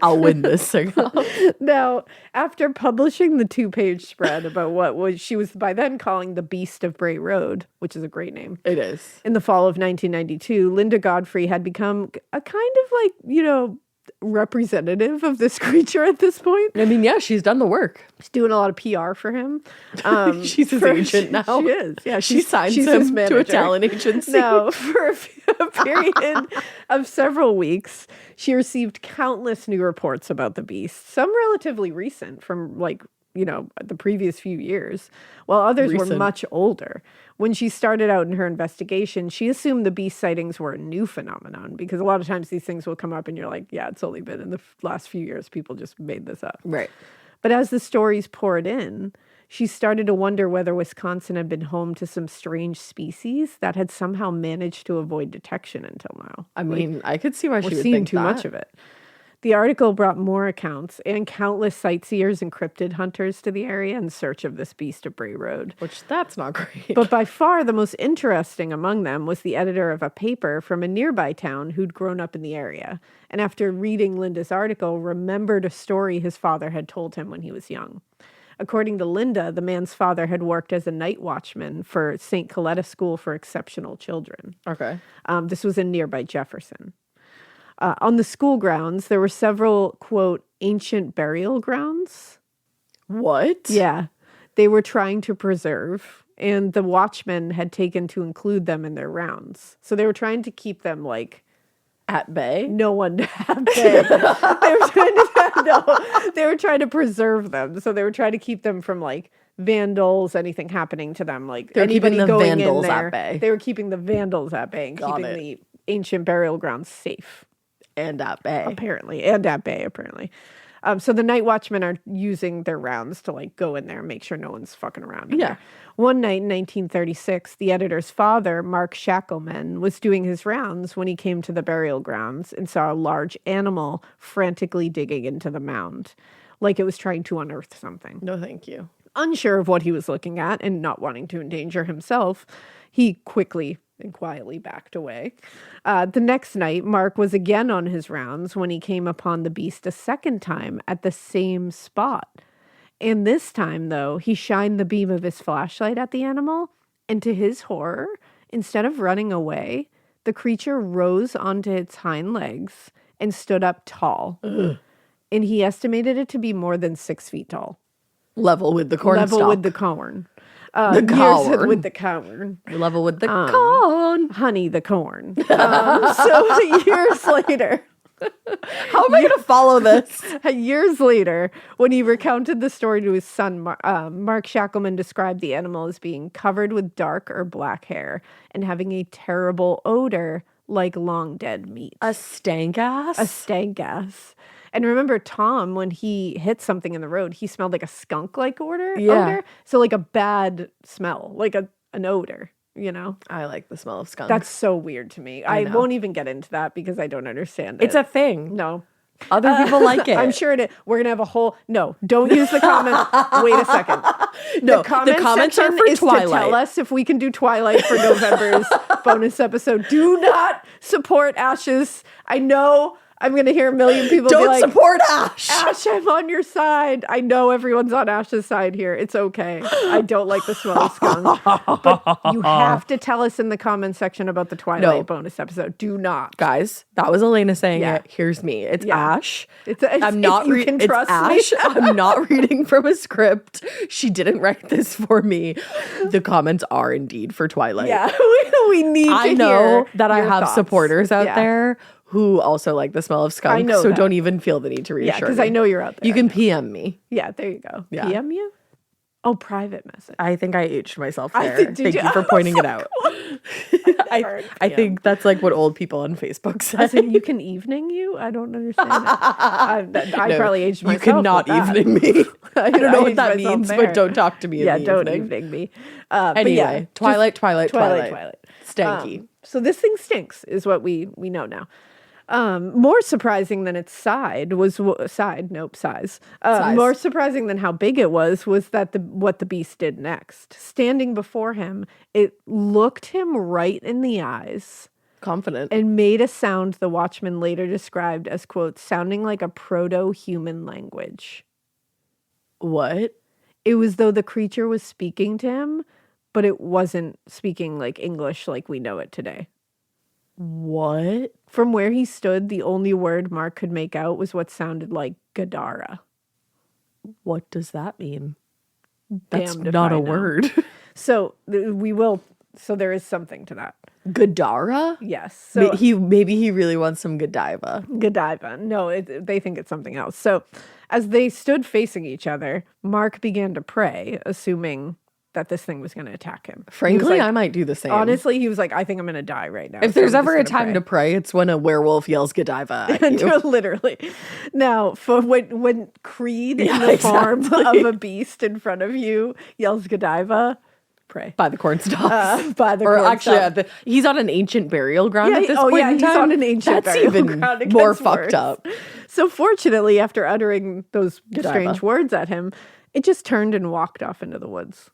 I'll win this sing-off. Now, after publishing the 2-page spread about what she was by then calling the Beast of Bray Road, which is a great name. It is. In the fall of 1992, Linda Godfrey had become a kind of like, you know, representative of this creature at this point. I mean, yeah, she's done the work. She's doing a lot of PR for him. She's his agent now. She is. Yeah, She signs she's him his to a manager. talent agency. Now, for a period of several weeks, she received countless new reports about the beast, some relatively recent from like, you know, the previous few years, while others were Recent. much older. When she started out in her investigation, she assumed the beast sightings were a new phenomenon because a lot of times these things will come up and you're like, yeah, it's only been in the last few years. People just made this up. Right. But as the stories poured in, she started to wonder whether Wisconsin had been home to some strange species that had somehow managed to avoid detection until now. I mean, I could see why she We're would seeing think too that. much of it. The article brought more accounts and countless sightseers and cryptid hunters to the area in search of this Beast of Bray Road. Which, that's not great. But by far the most interesting among them was the editor of a paper from a nearby town who'd grown up in the area. And after reading Linda's article, remembered a story his father had told him when he was young. According to Linda, the man's father had worked as a night watchman for St. Coletta School for Exceptional Children. Okay. This was in nearby Jefferson. On the school grounds, there were several, quote, ancient burial grounds. What? Yeah, they were trying to preserve, and the watchmen had taken to include them in their rounds. So they were trying to keep them like At bay? no one to have been. They were trying to preserve them. So they were trying to keep them from like vandals, anything happening to them. Like They're keeping anybody the going vandals in at there. bay. They were keeping the vandals at bay and Got keeping it. the ancient burial grounds safe. And at bay. Apparently, and at bay, apparently. So the night watchmen are using their rounds to like go in there and make sure no one's fucking around. In there. One night in 1936, the editor's father, Mark Shackleman, was doing his rounds when he came to the burial grounds and saw a large animal frantically digging into the mound, like it was trying to unearth something. No, thank you. Unsure of what he was looking at and not wanting to endanger himself, he quickly and quietly backed away. The next night, Mark was again on his rounds when he came upon the beast a second time at the same spot. And this time, though, he shined the beam of his flashlight at the animal, and to his horror, instead of running away, the creature rose onto its hind legs and stood up tall. Ugh. And he estimated it to be more than 6 feet tall. Level with the corn Level stalk. with the corn. The corn. With the corn. Level with the corn. Honey the corn. So years later, How am I going to follow this? Years later, when he recounted the story to his son, Mark Shackleman described the animal as being covered with dark or black hair and having a terrible odor like long dead meat. A stank ass? A stank ass. And remember, Tom, when he hit something in the road, he smelled like a skunk-like odor. So like a bad smell, like an odor, you know? I like the smell of skunk. That's so weird to me. I won't even get into that because I don't understand it. It's a thing. No. Other people like it. I'm sure it is. We're going to have a whole... No, don't use the comment. Wait a second. No, the comments are section for is Twilight. to tell us if we can do Twilight for November's bonus episode. Do not support Ash's... I know... I'm going to hear a million people be like, support Ash. Ash, I'm on your side. I know everyone's on Ash's side here. It's okay. I don't like the smell of skunk. But you have to tell us in the comments section about the Twilight bonus episode. Do not. Guys, that was Alaina saying it. Here's me. It's Ash. I'm not reading. It's Ash. I'm not reading from a script. She didn't write this for me. The comments are indeed for Twilight. Yeah, we need to I know hear that I your have thoughts. supporters out there who also like the smell of skunk. I know so that. don't even feel the need to reassure because me. I know you're out there. You can PM me. Yeah, there you go. Yeah. PM you? Oh, private message. I think I aged myself there. Did Thank you for pointing it out. I think that's like what old people on Facebook say. As in, you can evening you? I don't understand that. I No, probably aged myself. You cannot with that. evening me. I don't know what aged that myself means, there. but don't talk to me in the don't evening. evening me. Anyway, but Twilight. Twilight. Stanky. So this thing stinks, is what we know now. More surprising than its size. More surprising than how big it was that what the beast did next. Standing before him, it looked him right in the eyes. Confident. And made a sound the Watchman later described as, quote, sounding like a proto-human language. What? It was though the creature was speaking to him, but it wasn't speaking like English like we know it today. What? From where he stood, the only word Mark could make out was what sounded like Gadara. What does that mean? That's Damned if not I a know. word. So there is something to that. Gadara? Yes. So Maybe he really wants some Godiva. Godiva. No, they think it's something else. So as they stood facing each other, Mark began to pray, assuming that this thing was going to attack him. Frankly, I might do the same. Honestly, he was like, I think I'm going to die right now. If there's ever a time to pray, it's when a werewolf yells Godiva at you. Literally. Now, for when Creed in the form of a beast in front of you yells Godiva, pray. By the cornstalks. By the Or cornstalk. actually, he's on an ancient burial ground at this point in he's time. on an ancient That's burial even ground. It more gets fucked worse. up. So fortunately, after uttering those Godiva. strange words at him, it just turned and walked off into the woods.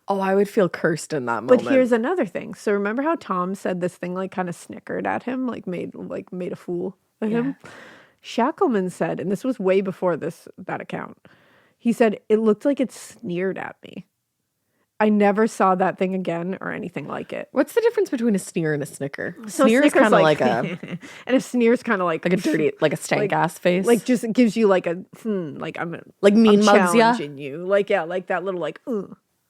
Oh, I would feel cursed in that moment. But here's another thing. So remember how Tom said this thing like kind of snickered at him, like made a fool of him? Shackleman said, and this was way before that account, he said, it looked like it sneered at me. I never saw that thing again or anything like it. What's the difference between a sneer and a snicker? So Sneer is snicker's kind of like a and a sneer's kind of like a dirty, like a stank ass face. like just it gives you like a like I'm mean I'm mugs ya? challenging you, like like that little like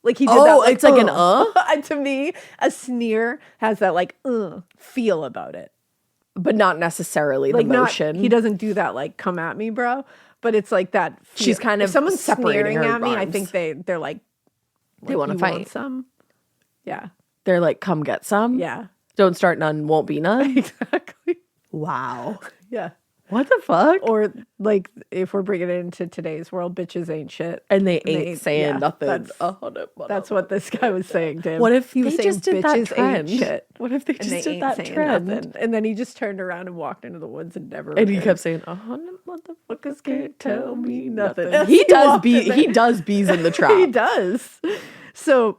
like he did that. Like, it's like an And to me, a sneer has that like feel about it, but not necessarily like the motion. he doesn't do that like come at me, bro. But it's like that. Feel. She's kind of if someone's separating sneering her at me, I arms. think they're like They want to "You fight. want some, yeah, They're like, come get some. yeah, Don't start none, won't be none. exactly, Wow. yeah. What the fuck? Or like if we're bringing it into today's world, bitches ain't shit. And they ain't saying yeah, nothing. That's what this guy was saying to him. What if he was they saying just did that bitches trend? ain't shit? What if they And just they did ain't that saying trend? nothing. And then he just turned around and walked into the woods and never. And he returned. kept saying, motherfuckers can't tell me nothing. As He does walked in there. he does bees in the trap. He does. So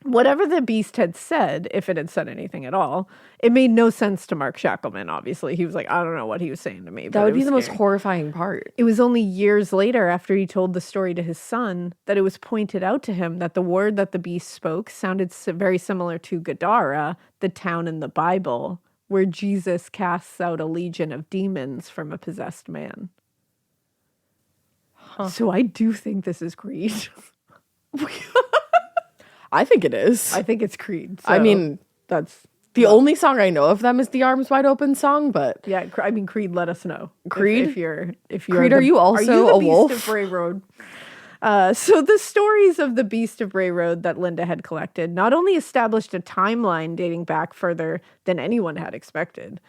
whatever the beast had said, if it had said anything at all, it made no sense to Mark Shackleman, obviously. He was like, I don't know what he was saying to me. That but would it be was the most scary. horrifying part. It was only years later, after he told the story to his son, that it was pointed out to him that the word that the beast spoke sounded very similar to Gadara, the town in the Bible, where Jesus casts out a legion of demons from a possessed man. Huh. So I do think this is Creed. I think it is. I think it's Creed. I so mean, that's The only song I know of them is the Arms Wide Open song, but Yeah, I mean, Creed, let us know. Creed? If you're Creed, are you also the a Beast wolf? of Bray Road? So the stories of the Beast of Bray Road that Linda had collected not only established a timeline dating back further than anyone had expected,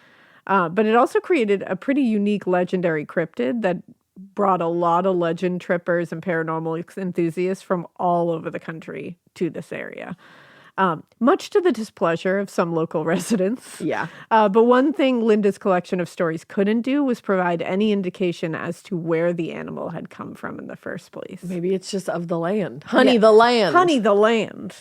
but it also created a pretty unique legendary cryptid that brought a lot of legend trippers and paranormal enthusiasts from all over the country to this area. Much to the displeasure of some local residents. Yeah. But one thing Linda's collection of stories couldn't do was provide any indication as to where the animal had come from in the first place. Maybe it's just of the land. Honey, the land. Honey, the land.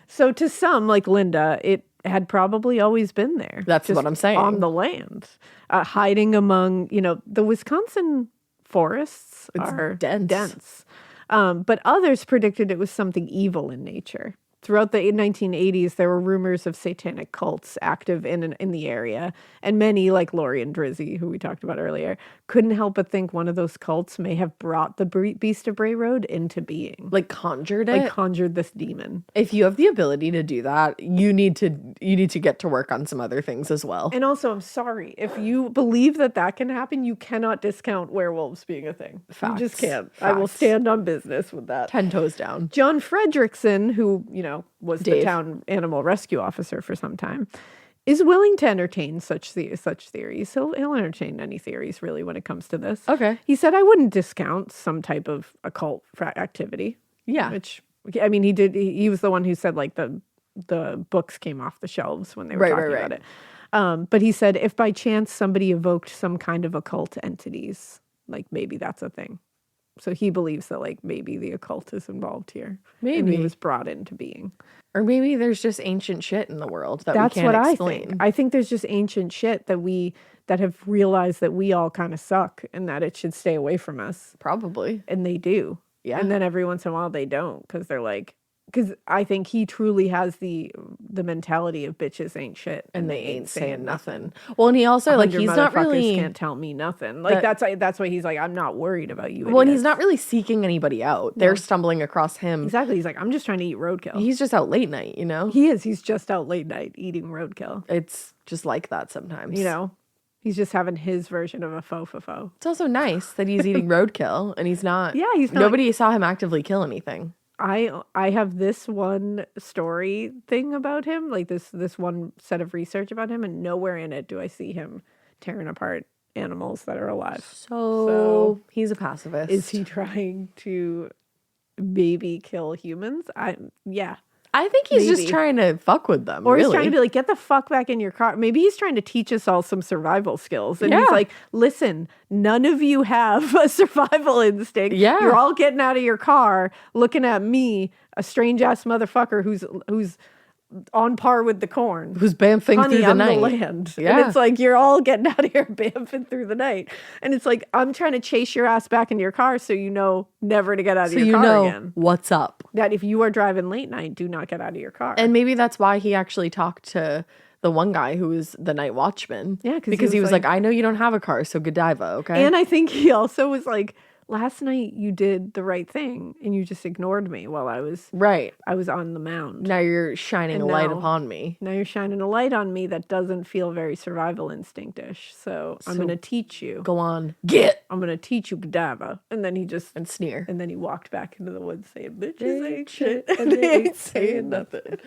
So to some, like Linda, it had probably always been there. That's just what I'm saying. On the land. Hiding among, the Wisconsin forests are dense. But others predicted it was something evil in nature. Throughout the 1980s, there were rumors of satanic cults active in the area, and many, like Lori and Drizzy, who we talked about earlier, couldn't help but think one of those cults may have brought the Beast of Bray Road into being. Like conjured it? Like conjured this demon. If you have the ability to do that, you need to get to work on some other things as well. And also, I'm sorry, if you believe that can happen, you cannot discount werewolves being a thing. Facts. You just can't. Facts. I will stand on business with that. 10 toes down. John Fredrickson, who, was Dave. the town animal rescue officer for some time, is willing to entertain such theories. He'll entertain any theories, really, when it comes to this. Okay. He said, I wouldn't discount some type of occult activity. Yeah. Which, I mean, he did. He was the one who said, like, the books came off the shelves when they were talking about it. But he said, if by chance somebody evoked some kind of occult entities, like, maybe that's a thing. So he believes that, like, maybe the occult is involved here. Maybe. And he was brought into being. Or maybe there's just ancient shit in the world that That's we can't what explain. I think. I think there's just ancient shit that have realized that we all kind of suck and that it should stay away from us. Probably. And they do. Yeah. And then every once in a while they don't, because they're like, because I think he truly has the mentality of bitches ain't shit And they ain't saying nothing. Well, and he also, like, he's not really... can't tell me nothing. Like, that's why he's like, I'm not worried about you. Well, and he's idiots. not really seeking anybody out. They're stumbling across him. Exactly. He's like, I'm just trying to eat roadkill. He's just out late night, He is. He's just out late night eating roadkill. It's just like that sometimes. He's just having his version of a faux. It's also nice that he's eating roadkill and he's not... Yeah, he's not... Nobody saw him actively kill anything. I have this one story thing about him, like this one set of research about him, and nowhere in it do I see him tearing apart animals that are alive. So he's a pacifist. Is he trying to maybe kill humans? Yeah. I think he's Maybe. just trying to fuck with them. Or really. he's trying to be like, get the fuck back in your car. Maybe he's trying to teach us all some survival skills. And he's like, listen, none of you have a survival instinct. Yeah. You're all getting out of your car, looking at me, a strange ass motherfucker who's on par with the corn. Who's bamfing Honey, through the I'm night. the land. Yeah. And it's like, you're all getting out of here bamfing through the night. And it's like, I'm trying to chase your ass back into your car so you know never to get out of your car again. What's up. That if you are driving late night, do not get out of your car. And maybe that's why he actually talked to the one guy who was the night watchman. Yeah, because he was like, I know you don't have a car, so Godiva, okay? And I think he also was like, last night you did the right thing and you just ignored me while I was on the mound. Now you're shining a light upon me. Now you're shining a light on me that doesn't feel very survival instinctish. So I'm going to teach you. Go on. Get. I'm going to teach you Godiva. And then he just... And sneer. And then he walked back into the woods saying, bitches ain't shit. And they ain't saying nothing.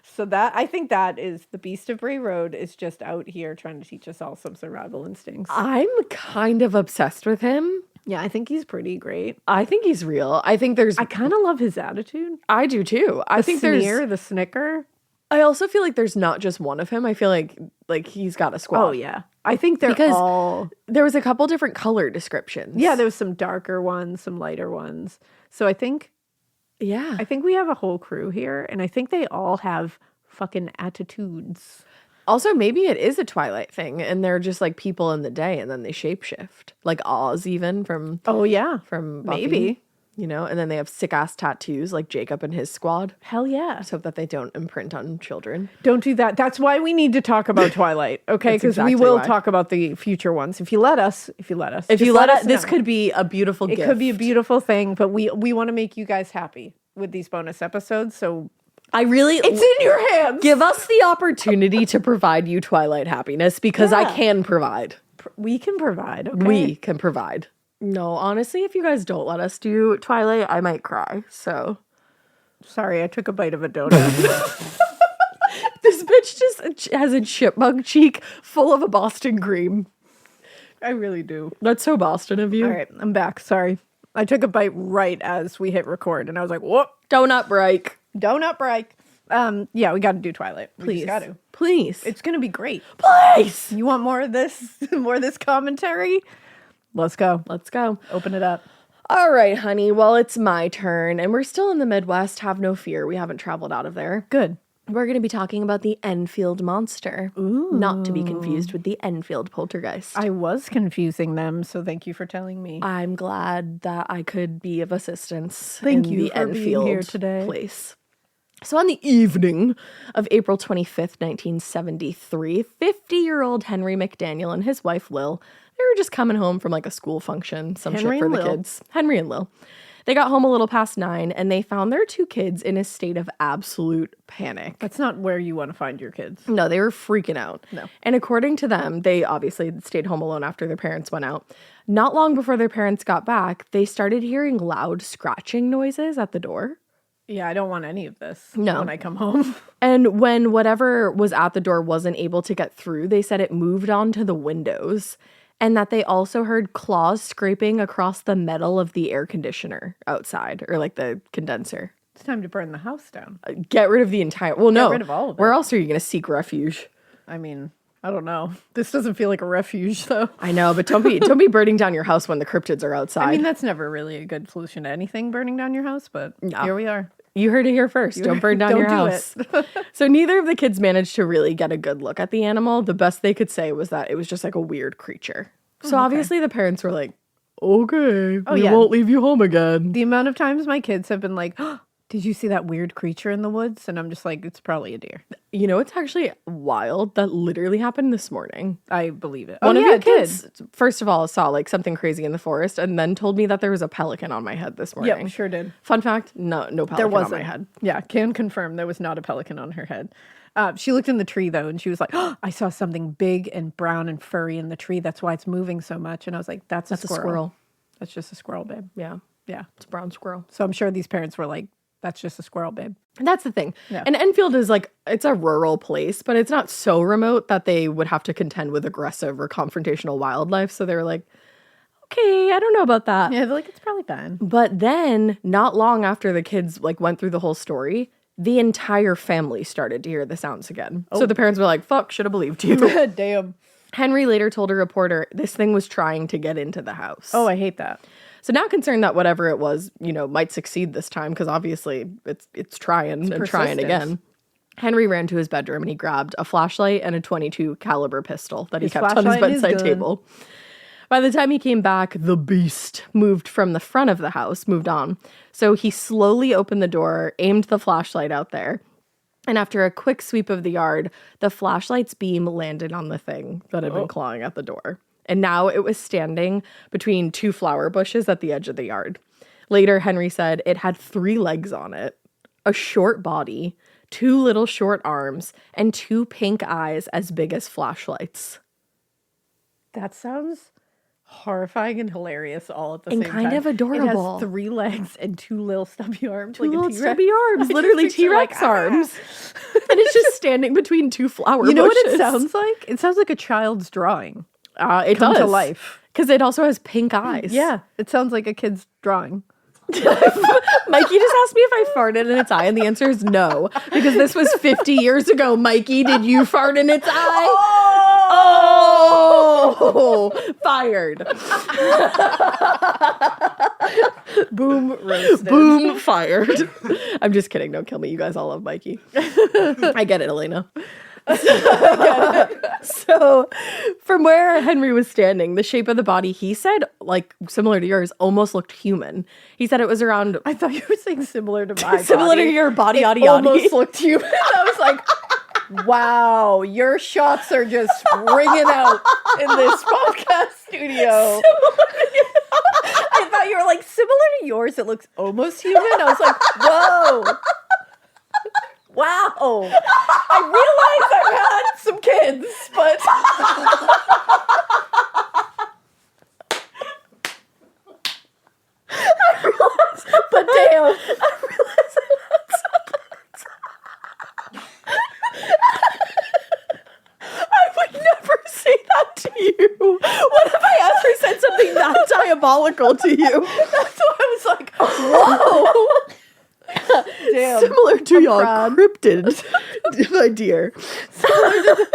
So I think that is the Beast of Bray Road is just out here trying to teach us all some survival instincts. I'm kind of obsessed with him. Yeah, I think he's pretty great. I think he's real. I think I kind of love his attitude. I do too. I think the snicker. I also feel like there's not just one of him. I feel like he's got a squad. Oh yeah. I think they're all... There was a couple different color descriptions. Yeah, there was some darker ones, some lighter ones. So I think we have a whole crew here, and I think they all have fucking attitudes. Also, maybe it is a Twilight thing, and they're just like people in the day, and then they shapeshift, like Oz, even from from Buffy, maybe, and then they have sick ass tattoos like Jacob and his squad. Hell yeah! Just hope that they don't imprint on children. Don't do that. That's why we need to talk about Twilight, okay? Because we will talk about the future ones if you let us. If you let us, this could be a beautiful gift. It could be a beautiful thing, but we want to make you guys happy with these bonus episodes, so. It's in your hands. give us the opportunity to provide you Twilight happiness because I can provide. We can provide, okay? We can provide. No, honestly, if you guys don't let us do Twilight, I might cry. So Sorry, I took a bite of a donut. this bitch just has a chipmunk cheek full of a Boston cream. I really do. That's so Boston of you. All right, I'm back. Sorry. I took a bite right as we hit record, and I was like, whoop, Donut break. donut break. Yeah, we got to do Twilight. We Please. just got to. Please. It's going to be great. Please. You want more of this? More of this commentary? Let's go. Let's go. Open it up. All right, honey. Well, it's my turn, and we're still in the Midwest. Have no fear. We haven't traveled out of there. Good. We're going to be talking about the Enfield monster. Ooh. Not to be confused with the Enfield poltergeist. I was confusing them, so thank you for telling me. I'm glad that I could be of assistance. Thank in you the for being Enfield here today. place. So on the evening of April 25th, 1973, 50-year-old Henry McDaniel and his wife Lil, they were just coming home from like a school function, some Henry shit for and the Lil. kids. Henry and Lil. They got home a little past 9 and they found their 2 kids in a state of absolute panic. That's not where you want to find your kids. No, they were freaking out. No. And according to them, they obviously stayed home alone after their parents went out. Not long before their parents got back, they started hearing loud scratching noises at the door. Yeah, I don't want any of this No. when I come home. And when whatever was at the door wasn't able to get through, they said it moved onto the windows and that they also heard claws scraping across the metal of the air conditioner outside or like the condenser. It's time to burn the house down. Get rid of the entire, well, no. Get rid of all of it. Where else are you going to seek refuge? I mean, I don't know. This doesn't feel like a refuge, though. I know, but don't be burning down your house when the cryptids are outside. I mean, that's never really a good solution to anything, burning down your house, but here we are. You heard it here first. Don't burn down your Don't do house. So neither of the kids managed to really get a good look at the animal. The best they could say was that it was just like a weird creature. So obviously the parents were like, okay, we yeah. won't leave you home again. The amount of times my kids have been like, oh, did you see that weird creature in the woods? And I'm just like, it's probably a deer. You know, it's actually wild. That literally happened this morning. I believe it. One of yeah, your it did. kids, first of all, saw like something crazy in the forest and then told me that there was a pelican on my head this morning. Yep, sure did. Fun fact, no pelican There on wasn't. my head. Yeah, can confirm there was not a pelican on her head. She looked in the tree, though, and she was like, oh, I saw something big and brown and furry in the tree. That's why it's moving so much. And I was like, that's a squirrel. That's just a squirrel, babe. Yeah, Yeah. it's a brown squirrel. So I'm sure these parents were like, that's just a squirrel, babe. And that's the thing. Yeah. And Enfield is like, it's a rural place, but it's not so remote that they would have to contend with aggressive or confrontational wildlife. So they were like, okay, I don't know about that. Yeah, they're like, it's probably fine. But then not long after the kids like went through the whole story, the entire family started to hear the sounds again. So the parents were like, fuck, should have believed you. Damn. Henry later told a reporter this thing was trying to get into the house. Oh, I hate that. So now concerned that whatever it was, you know, might succeed this time because obviously it's trying and trying persistence. again. Henry ran to his bedroom and he grabbed a flashlight and a .22 caliber pistol that he His kept on his flashlight and his bedside gun. table. By the time he came back, the beast moved from the front of the house, moved on. So he slowly opened the door, aimed the flashlight out there. And after a quick sweep of the yard, the flashlight's beam landed on the thing that had been clawing at the door. And now it was standing between 2 flower bushes at the edge of the yard. Later, Henry said it had 3 legs on it, a short body, 2 little short arms, and 2 pink eyes as big as flashlights. That sounds horrifying and hilarious all at the same time. And kind of adorable. It has 3 legs and 2 little stubby arms. 2 like a little T-Rex. stubby arms, literally just picture, T-Rex like, arms. And it's just standing between 2 flower bushes. You know what it sounds like? It sounds like a child's drawing. It come does. to life. Because it also has pink eyes. Yeah, it sounds like a kid's drawing. Mikey just asked me if I farted in its eye, and the answer is no. Because this was 50 years ago. Mikey, did you fart in its eye? Oh! Fired. Boom, roasted. Boom, fired. I'm just kidding. Don't kill me. You guys all love Mikey. I get it, Elena. So from where Henry was standing, the shape of the body, he said, like similar to yours, almost looked human. He said it was around I thought you were saying similar to my similar body. to your body, It almost looked human. I was like, wow, your shots are just ringing out in this podcast studio. I thought you were like, similar to yours, it looks almost human. I was like, whoa. Wow. I realize I've had some kids, but but damn. I realize I had some. I would never say that to you. What if I ever said something that diabolical to you? That's why I was like, whoa. Damn. Similar to your cryptid, my dear. Similar to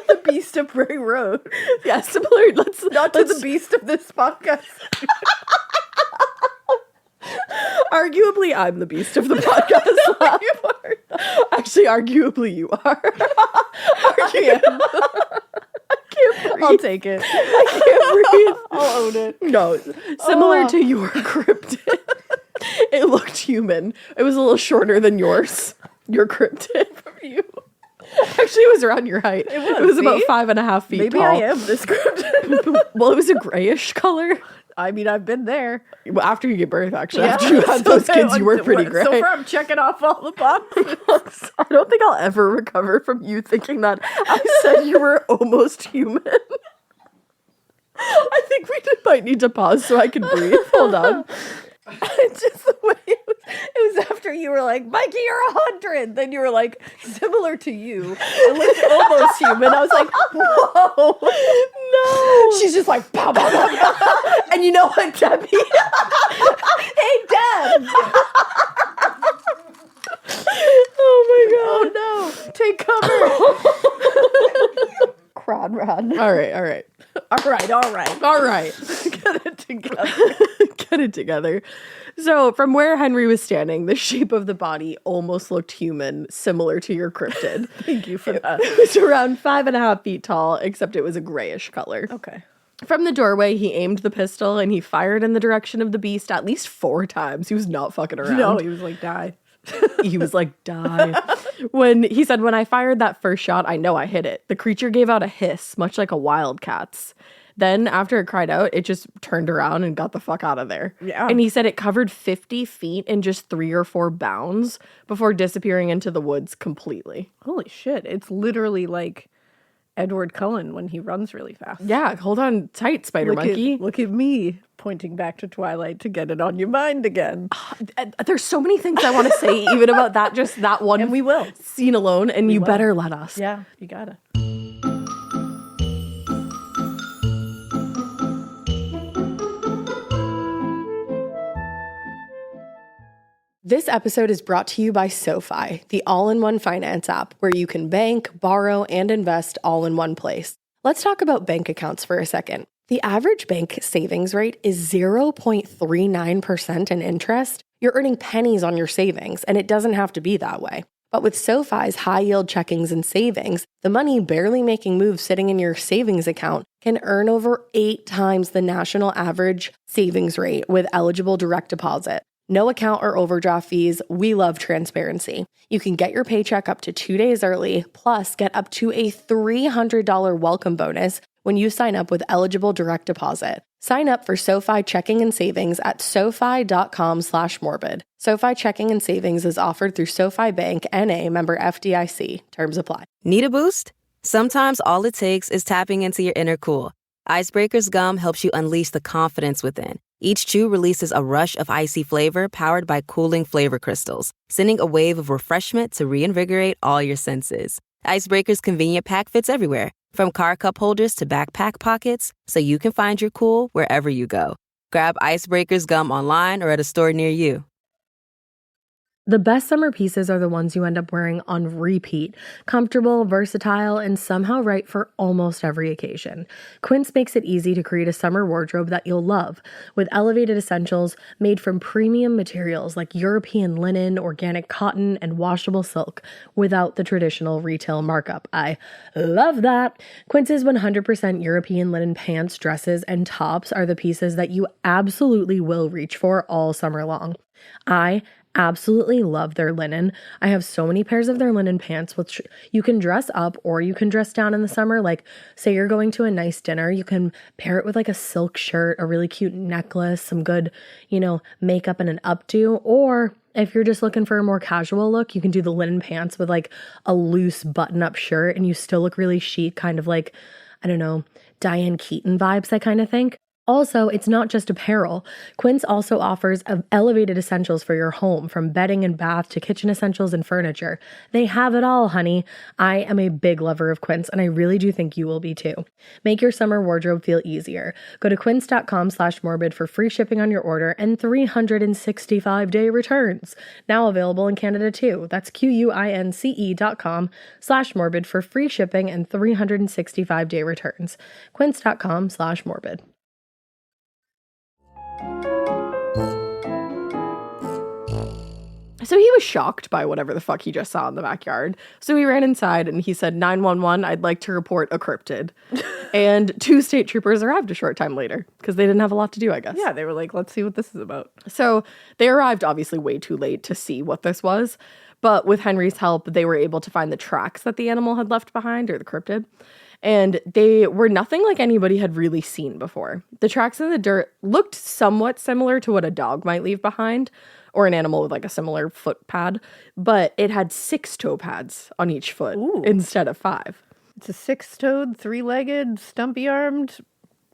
the beast of Bray Road. Yeah, similar. Not to the beast of this podcast. Arguably, I'm the beast of the podcast. You are. Actually, arguably, you are. I can't breathe. I'll take it. I can't breathe. I'll own it. No, similar to your cryptid. It looked human. It was a little shorter than yours. Your cryptid from you. Actually, it was around your height. It was about 5.5 feet Maybe tall. I am this cryptid. Well, it was a grayish color. I mean, I've been there. Well, after you gave birth, actually. After you had those kids, you were pretty gray. So far, I'm checking off all the boxes. I don't think I'll ever recover from you thinking that I said you were almost human. I think we might need to pause so I can breathe. Hold on. It's just the way it was after you were like, Mikey, you're 100. Then you were like, similar to you. It looked almost human. I was like, whoa. No. She's just like, pow, pow, pow, pow. And you know what, Debbie? Hey, Deb. Oh my God. Oh, no. Take cover. Run. All right. All right. Get it together. Get it together. So, from where Henry was standing, the shape of the body almost looked human, similar to your cryptid. Thank you for that. It was around 5.5 feet tall, except it was a grayish color. Okay. From the doorway, he aimed the pistol and he fired in the direction of the beast at least 4 times. He was not fucking around. No, he was like, die. He was like, die. When I fired that first shot, I know I hit it. The creature gave out a hiss, much like a wildcat's. Then, after it cried out, it just turned around and got the fuck out of there. Yeah. And he said it covered 50 feet in just 3 or 4 bounds before disappearing into the woods completely. Holy shit. It's literally like Edward Cullen when he runs really fast. Yeah, hold on tight, Spider Monkey. Look at me pointing back to Twilight to get it on your mind again. There's so many things I want to say, even about that one And we will. scene alone, and you better let us. Yeah, you gotta. This episode is brought to you by SoFi, the all-in-one finance app where you can bank, borrow, and invest all in one place. Let's talk about bank accounts for a second. The average bank savings rate is 0.39% in interest. You're earning pennies on your savings, and it doesn't have to be that way. But with SoFi's high-yield checkings and savings, the money barely making moves sitting in your savings account can earn over 8 times the national average savings rate with eligible direct deposit. No account or overdraft fees. We love transparency. You can get your paycheck up to 2 days early, plus get up to a $300 welcome bonus when you sign up with eligible direct deposit. Sign up for SoFi checking and savings at SoFi.com/morbid. SoFi checking and savings is offered through SoFi Bank N.A. member FDIC. Terms apply. Need a boost? Sometimes all it takes is tapping into your inner cool. Icebreaker's gum helps you unleash the confidence within. Each chew releases a rush of icy flavor powered by cooling flavor crystals, sending a wave of refreshment to reinvigorate all your senses. Icebreaker's convenient pack fits everywhere, from car cup holders to backpack pockets, so you can find your cool wherever you go. Grab Icebreaker's gum online or at a store near you. The best summer pieces are the ones you end up wearing on repeat. Comfortable, versatile, and somehow right for almost every occasion. Quince makes it easy to create a summer wardrobe that you'll love, with elevated essentials made from premium materials like European linen, organic cotton, and washable silk, without the traditional retail markup. I love that! Quince's 100% European linen pants, dresses, and tops are the pieces that you absolutely will reach for all summer long. I absolutely love their linen. I have so many pairs of their linen pants, which you can dress up or you can dress down in the summer. Like, say you're going to a nice dinner, you can pair it with like a silk shirt, a really cute necklace, some good, makeup and an updo. Or If you're just looking for a more casual look, you can do the linen pants with like a loose button-up shirt and you still look really chic, kind of like, I don't know, Diane Keaton vibes, I kind of think. Also, it's not just apparel. Quince also offers elevated essentials for your home, from bedding and bath to kitchen essentials and furniture. They have it all, honey. I am a big lover of Quince, and I really do think you will be too. Make your summer wardrobe feel easier. Go to quince.com/morbid for free shipping on your order and 365-day returns. Now available in Canada too. That's QUINCE.com/morbid for free shipping and 365-day returns. Quince.com/morbid. So he was shocked by whatever the fuck he just saw in the backyard. So he ran inside and he said, 911, I'd like to report a cryptid. And 2 state troopers arrived a short time later because they didn't have a lot to do, I guess. Yeah, they were like, let's see what this is about. So they arrived obviously way too late to see what this was. But with Henry's help, they were able to find the tracks that the animal had left behind, or the cryptid. And they were nothing like anybody had really seen before. The tracks in the dirt looked somewhat similar to what a dog might leave behind, or an animal with like a similar foot pad, but it had 6 toe pads on each foot instead of 5. It's a 6-toed, 3-legged, stumpy-armed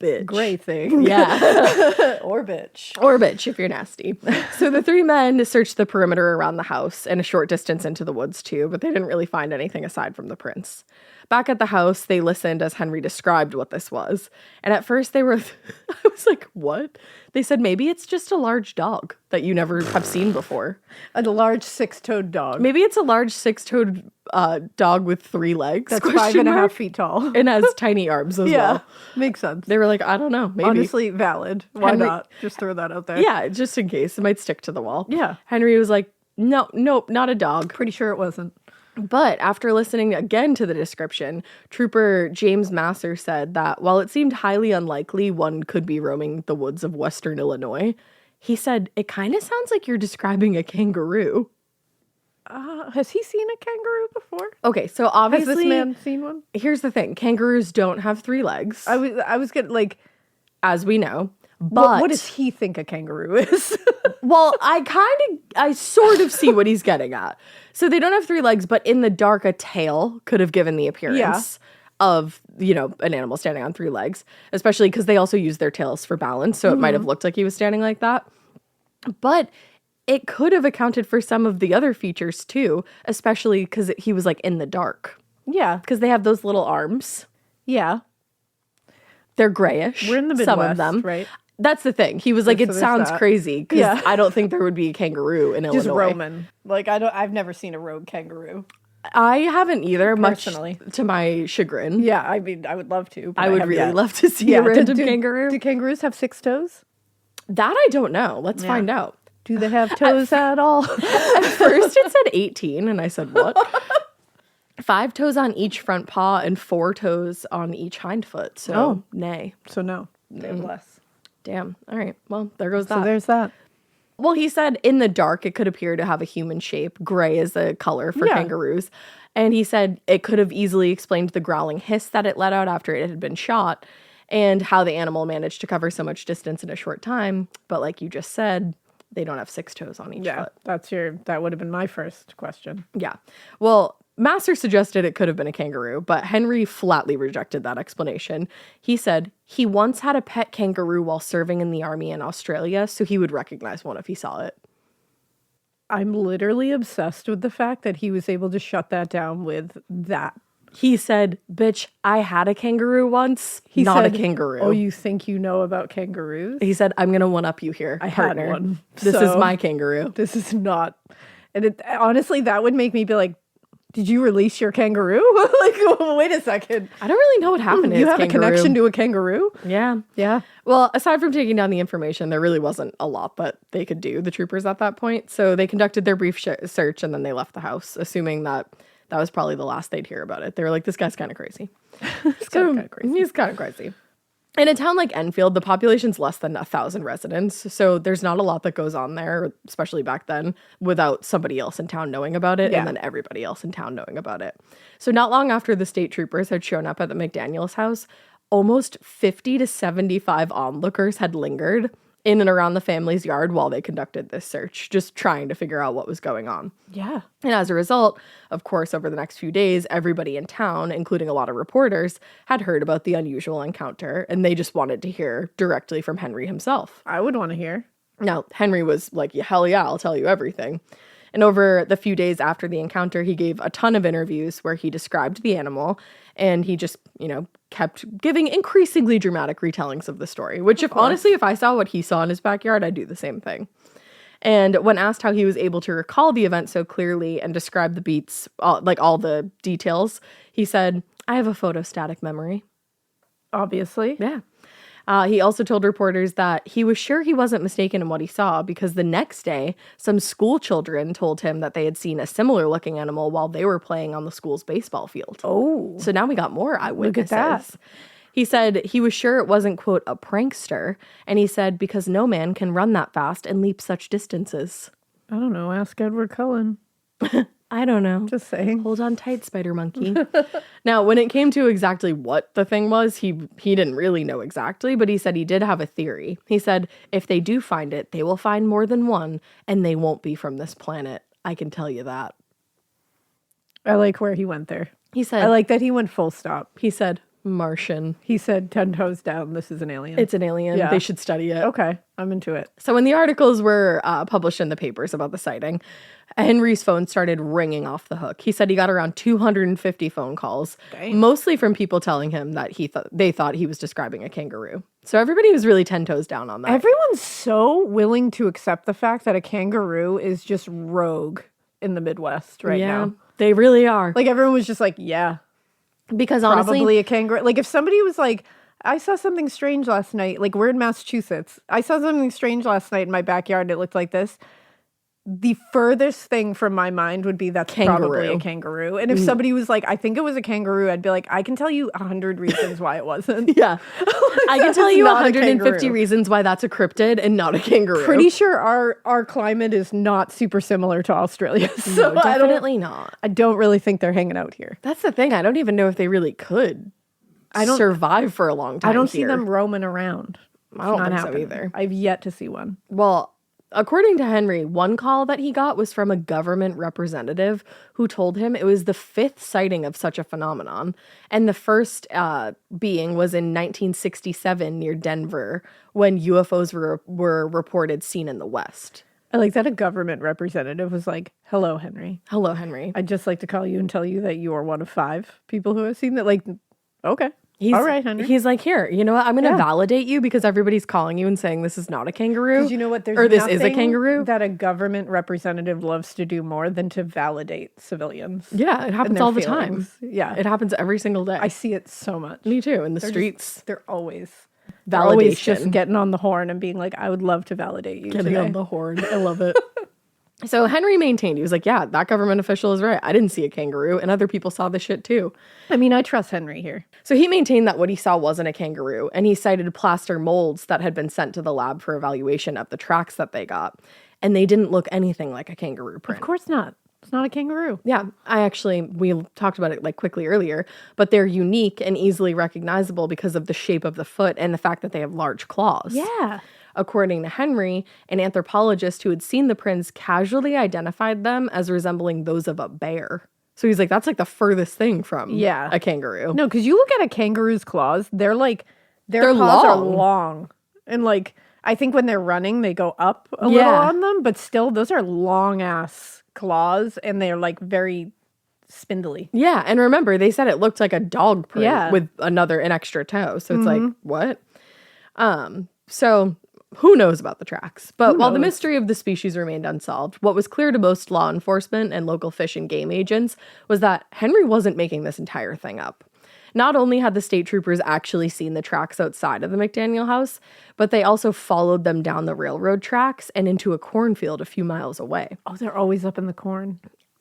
Bitch. gray thing. Yeah. Or bitch. Or bitch, if you're nasty. So the 3 men searched the perimeter around the house and a short distance into the woods too, but they didn't really find anything aside from the prints. Back at the house, they listened as Henry described what this was. And at first they were, I was like, what? They said, maybe it's just a large dog that you never have seen before. A large 6-toed dog. Maybe it's a large 6-toed dog with 3 legs. That's 5.5 feet tall. And has tiny arms as well. Makes sense. They were like, I don't know, maybe. Honestly, valid. Why Henry- not? Just throw that out there. Yeah, just in case. It might stick to the wall. Yeah. Henry was like, nope, not a dog. Pretty sure it wasn't. But after listening again to the description, Trooper James Masser said that while it seemed highly unlikely one could be roaming the woods of western Illinois, he said, it kind of sounds like you're describing a kangaroo. Has he seen a kangaroo before? Okay, so Has obviously, this man seen one? here's the thing. Kangaroos don't have 3 legs, I was getting like, as we know. But what does he think a kangaroo is? well, I sort of see what he's getting at. So they don't have 3 legs, but in the dark, a tail could have given the appearance of, an animal standing on 3 legs, especially because they also use their tails for balance. So it might have looked like he was standing like that. But it could have accounted for some of the other features too, especially because he was like in the dark. Yeah. Because they have those little arms. Yeah. They're grayish. We're in the Midwest, some of them. right? That's the thing. He was like, So it there's sounds that. crazy because Yeah. I don't think there would be a kangaroo in Just Illinois. roaming. Like, I've never seen a rogue kangaroo. I haven't either, Personally. much to my chagrin. Yeah, I mean, I would love to. But I would have really yet. love to see a random kangaroo. Do kangaroos have 6 toes? That I don't know. Let's find out. Do they have toes at all? At first it said 18, and I said, what? 5 toes on each front paw and 4 toes on each hind foot. So, nay. So no, they have less. Damn. All right. Well, there goes that. So there's that. Well, he said in the dark, it could appear to have a human shape. Gray is the color for kangaroos. And he said it could have easily explained the growling hiss that it let out after it had been shot and how the animal managed to cover so much distance in a short time. But like you just said, they don't have 6 toes on each foot. That would have been my first question. Yeah. Well, Master suggested it could have been a kangaroo, but Henry flatly rejected that explanation. He said he once had a pet kangaroo while serving in the army in Australia, so he would recognize one if he saw it. I'm literally obsessed with the fact that he was able to shut that down with that. He said, bitch, I had a kangaroo once, not a kangaroo. Oh, you think you know about kangaroos? He said, I'm going to one-up you here, I partner. had one. This is So- my kangaroo. This is not. And honestly, that would make me be like, did you release your kangaroo? Like, wait a second. I don't really know what happened to You his have kangaroo. a connection to a kangaroo? Yeah. Yeah. Well, aside from taking down the information, there really wasn't a lot that they could do, the troopers at that point. So they conducted their brief search and then they left the house, assuming that that was probably the last they'd hear about it. They were like, this guy's kind of crazy. He's kind of crazy. In a town like Enfield, the population's less than 1,000 residents, so there's not a lot that goes on there, especially back then, without somebody else in town knowing about it, and then everybody else in town knowing about it. So not long after the state troopers had shown up at the McDaniels house, almost 50 to 75 onlookers had lingered, in and around the family's yard while they conducted this search, just trying to figure out what was going on. Yeah. And as a result, of course, over the next few days, everybody in town, including a lot of reporters, had heard about the unusual encounter, and they just wanted to hear directly from Henry himself. I would want to hear. Now, Henry was like, hell yeah, I'll tell you everything. And over the few days after the encounter, he gave a ton of interviews where he described the animal, and he just, kept giving increasingly dramatic retellings of the story, which honestly, if I saw what he saw in his backyard, I'd do the same thing. And when asked how he was able to recall the event so clearly and describe the beats, all the details, he said, I have a photostatic memory. Obviously. Yeah. He also told reporters that he was sure he wasn't mistaken in what he saw because the next day, some school children told him that they had seen a similar looking animal while they were playing on the school's baseball field. Oh. So now we got more eyewitnesses. Look at that. He said he was sure it wasn't, quote, a prankster. And he said, because no man can run that fast and leap such distances. I don't know. Ask Edward Cullen. I don't know. Just saying. Hold on tight, Spider Monkey. Now, when it came to exactly what the thing was, he didn't really know exactly, but he said he did have a theory. He said, if they do find it, they will find more than one, and they won't be from this planet. I can tell you that. I like where he went there. He said, I like that he went full stop. He said, Martian. He said 10 toes down, this is an alien. It's an alien. Yeah. They should study it. Okay, I'm into it. So when the articles were published in the papers about the sighting, Henry's phone started ringing off the hook. He said he got around 250 phone calls, mostly from people telling him that they thought he was describing a kangaroo. So everybody was really 10 toes down on that. Everyone's so willing to accept the fact that a kangaroo is just rogue in the Midwest right now. They really are. Like everyone was just like, yeah. Because honestly, probably a kangaroo. Like if somebody was like, I saw something strange last night, like we're in Massachusetts. I saw something strange last night in my backyard. It looked like this. The furthest thing from my mind would be that's probably a kangaroo. And if somebody was like, I think it was a kangaroo, I'd be like, I can tell you 100 reasons why it wasn't. Yeah. I can tell you 150 reasons why that's a cryptid and not a kangaroo. Pretty sure our climate is not super similar to Australia. So No, definitely not. I don't really think they're hanging out here. That's the thing. I don't even know if they really could survive for a long time. I don't see them roaming around. I don't think so either. I've yet to see one. Well, according to Henry, one call that he got was from a government representative who told him it was the 5th sighting of such a phenomenon. And the first being was in 1967 near Denver when UFOs were reported seen in the West. I like that a government representative was like, hello, Henry. Hello, Henry. I'd just like to call you and tell you that you are one of 5 people who have seen that. Like, okay. All right, Henry. He's like, here, you know what? I'm going to validate you because everybody's calling you and saying this is not a kangaroo. Because you know what? There's or this is a kangaroo. That a government representative loves to do more than to validate civilians. Yeah, it happens all the time. Yeah. It happens every single day. I see it so much. Me too, in the streets. They're always validation. Just getting on the horn and being like, I would love to validate you Getting on the horn. I love it. So Henry maintained, he was like, yeah, that government official is right. I didn't see a kangaroo, and other people saw the shit too. I mean, I trust Henry here. So he maintained that what he saw wasn't a kangaroo, and he cited plaster molds that had been sent to the lab for evaluation of the tracks that they got, and they didn't look anything like a kangaroo print. Of course not. It's not a kangaroo. Yeah, we talked about it like quickly earlier, but they're unique and easily recognizable because of the shape of the foot and the fact that they have large claws. Yeah. According to Henry, an anthropologist who had seen the prints casually identified them as resembling those of a bear. So he's like, that's like the furthest thing from a kangaroo. No, because you look at a kangaroo's claws, they're like, their They're claws are long. long. And like, I think when they're running, they go up a little on them, but still, those are long ass claws and they're like very spindly. Yeah, and remember, they said it looked like a dog print with an extra toe. So it's like, what? So who knows about the tracks? But while the mystery of the species remained unsolved, what was clear to most law enforcement and local fish and game agents was that Henry wasn't making this entire thing up. Not only had the state troopers actually seen the tracks outside of the McDaniel house, but they also followed them down the railroad tracks and into a cornfield a few miles away. Oh, they're always up in the corn.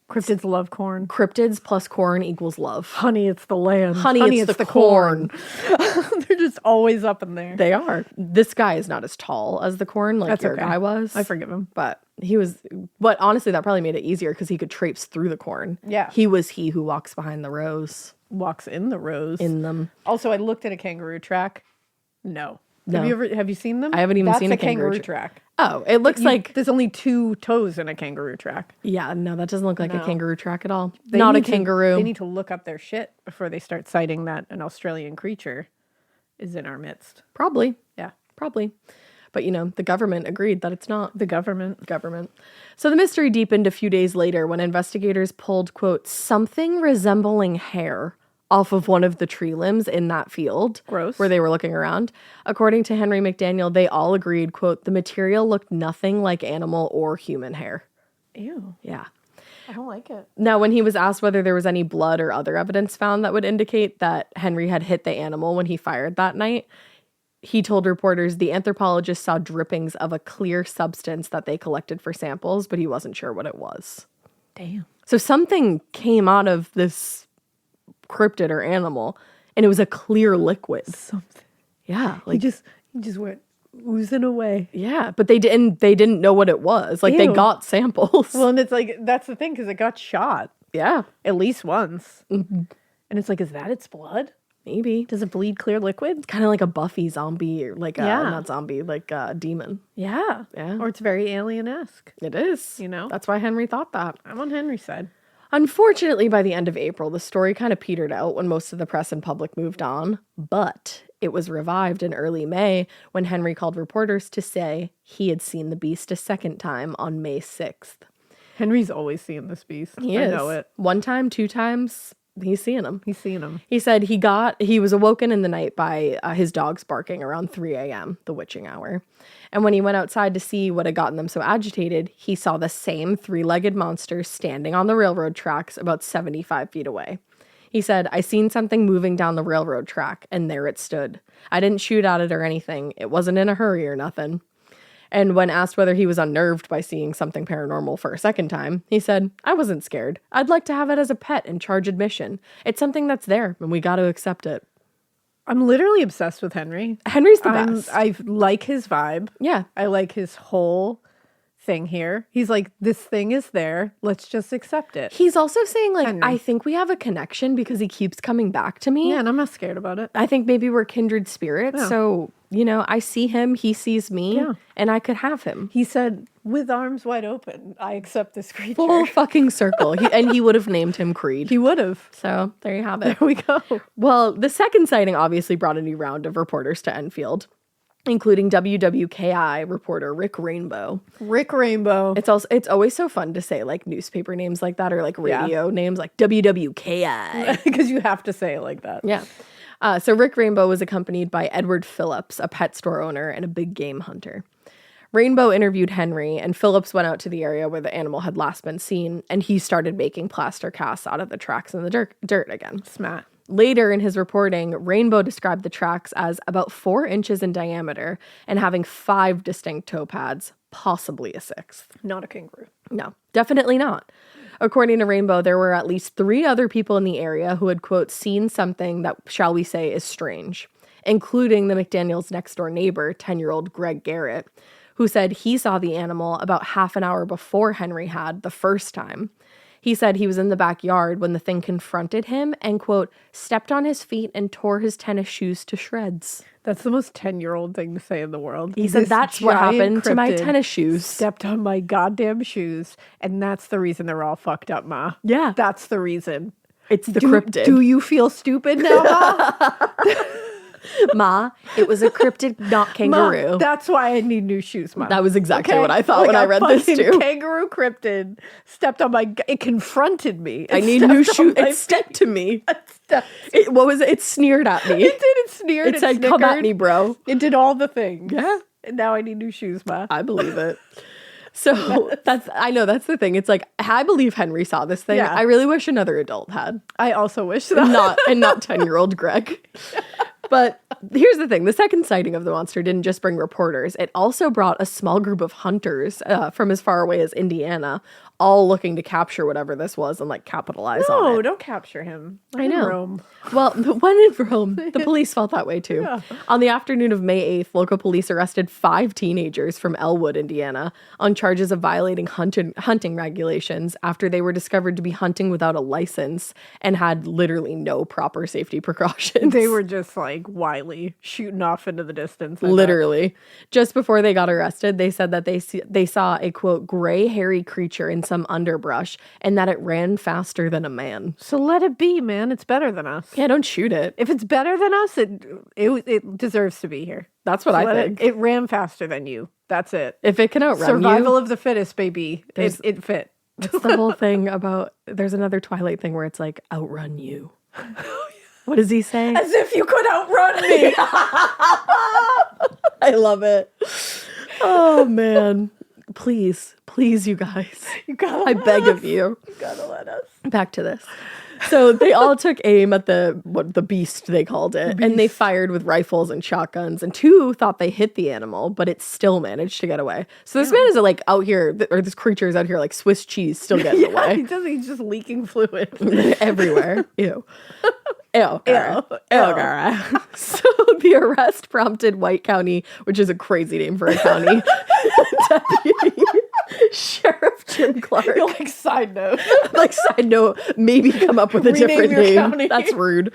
Cryptids love corn. Cryptids plus corn equals love. Honey, it's the land. Honey, it's the corn. They're just always up in there. They are. This guy is not as tall as the corn like That's your okay. guy was. I forgive him. But he was, but honestly, that probably made it easier because he could traipse through the corn. Yeah. He was he who walks behind the rows. Walks in the rows. In them. Also, I looked at a kangaroo track. No. No. Have you seen them? I haven't even seen a kangaroo track. Oh, it looks like... There's only 2 toes in a kangaroo track. Yeah, no, that doesn't look like a kangaroo track at all. They Not a need to- kangaroo. They need to look up their shit before they start citing that an Australian creature is in our midst. Probably. Yeah. Probably. But, the government agreed that it's not. The government. So the mystery deepened a few days later when investigators pulled, quote, something resembling hair off of one of the tree limbs in that field. Gross. Where they were looking around. According to Henry McDaniel, they all agreed, quote, the material looked nothing like animal or human hair. Ew. Yeah. I don't like it. Now, when he was asked whether there was any blood or other evidence found that would indicate that Henry had hit the animal when he fired that night, he told reporters the anthropologist saw drippings of a clear substance that they collected for samples, but he wasn't sure what it was. Damn. So something came out of this cryptid or animal, and it was a clear liquid. Something. Yeah, He just went oozing away. yeah, but they didn't know what it was. Like, they Ew. got samples. Well, and it's like, that's the thing, because it got shot yeah, at least once. Mm-hmm. And it's like, is that its blood? maybe. Does it bleed clear liquid? Kind of like a Buffy zombie, or like Yeah. not zombie, like a demon. Yeah. Yeah. Or it's very alien-esque. It is. You know? That's why Henry thought that. I'm on Henry's side. Unfortunately, by the end of April, the story kind of petered out when most of the press and public moved on, but it was revived in early May when Henry called reporters to say he had seen the beast a second time on May 6th. Henry's always seeing this beast. He I is. know it. 1 time, 2 times, he's seeing him. He's seeing him. He said he was awoken in the night by his dogs barking around 3 a.m., the witching hour. And when he went outside to see what had gotten them so agitated, he saw the same 3-legged monster standing on the railroad tracks about 75 feet away. He said, I seen something moving down the railroad track, and there it stood. I didn't shoot at it or anything. It wasn't in a hurry or nothing. And when asked whether he was unnerved by seeing something paranormal for a second time, he said, I wasn't scared. I'd like to have it as a pet and charge admission. It's something that's there, and we got to accept it. I'm literally obsessed with Henry. Henry's the best. I like his vibe. Yeah. I like his whole thing here. He's like, this thing is there. Let's just accept it. He's also saying, like, Henry. I think we have a connection because he keeps coming back to me. Yeah, and I'm not scared about it. I think maybe we're kindred spirits. Yeah. So, I see him, he sees me, Yeah. and I could have him. He said, with arms wide open, I accept this creature. Full fucking circle. And he would have named him Creed. He would have. So there you have it. There we go. Well, the second sighting obviously brought a new round of reporters to Enfield, including WWKI reporter Rick Rainbow. Rick Rainbow. It's always so fun to say like newspaper names like that or like radio names like WWKI. Because you have to say it like that. Yeah. So Rick Rainbow was accompanied by Edward Phillips, a pet store owner and a big game hunter. Rainbow interviewed Henry, and Phillips went out to the area where the animal had last been seen, and he started making plaster casts out of the tracks in the dirt again. Smart. Later in his reporting, Rainbow described the tracks as about 4 inches in diameter and having 5 distinct toe pads, possibly a 6th. Not a kangaroo. No, definitely not. According to Rainbow, there were at least 3 other people in the area who had, quote, seen something that, shall we say, is strange, including the McDaniels' next-door neighbor, 10-year-old Greg Garrett, who said he saw the animal about half an hour before Henry had the first time. He said he was in the backyard when the thing confronted him and, quote, stepped on his feet and tore his tennis shoes to shreds. That's the most 10-year-old thing to say in the world. He said, that's what happened to my tennis shoes. Stepped on my goddamn shoes. And that's the reason they're all fucked up, Ma. Yeah. That's the reason. It's the cryptid. Do you feel stupid now, Ma? Ma, it was a cryptid, not kangaroo. Ma, that's why I need new shoes, Ma. That was exactly what I thought when I read this too. Kangaroo cryptid stepped on my... It confronted me. I need new shoes. It stepped to me. What was it? It sneered at me. It did. It sneered. It said, snickered. come at me, bro. It did all the things. Yeah. And now I need new shoes, Ma. I believe it. So I know that's the thing. It's like, I believe Henry saw this thing. Yeah. I really wish another adult had. I also wish that. Not 10-year-old Greg. But here's the thing. The second sighting of the monster didn't just bring reporters. It also brought a small group of hunters from as far away as Indiana all looking to capture whatever this was and like capitalize on No, it. don't capture him. I know. Rome. Well, when in Rome, the police felt that way too. Yeah. On the afternoon of May 8th, local police arrested 5 teenagers from Elwood, Indiana, on charges of violating hunting regulations after they were discovered to be hunting without a license and had literally no proper safety precautions. They were just like wily, shooting off into the distance. I bet. Literally. Just before they got arrested, they said that they saw a, quote, gray, hairy creature in some underbrush and that it ran faster than a man. So let it be, man. It's better than us. Yeah, don't shoot it. If it's better than us, it deserves to be here. That's what I think. It ran faster than you. That's it. If it can outrun Survival you, of the fittest, baby. It fit. it's the whole thing about, there's another Twilight thing where it's like, outrun you. What does he say? As if you could outrun me. I love it. Oh, man. Please, you guys. I beg of you. You gotta let us. Back to this. So they all took aim at the beast, they called it, and they fired with rifles and shotguns, and 2 thought they hit the animal, but it still managed to get away. So this man is like out here, or this creature is out here like Swiss cheese, still getting away. He's just leaking fluid. Everywhere. Ew. Ew, Gara. So the arrest prompted White County, which is a crazy name for a county, Deputy Sheriff Jim Clark. Like side note. Maybe come up with a Rename different your name. county. That's rude.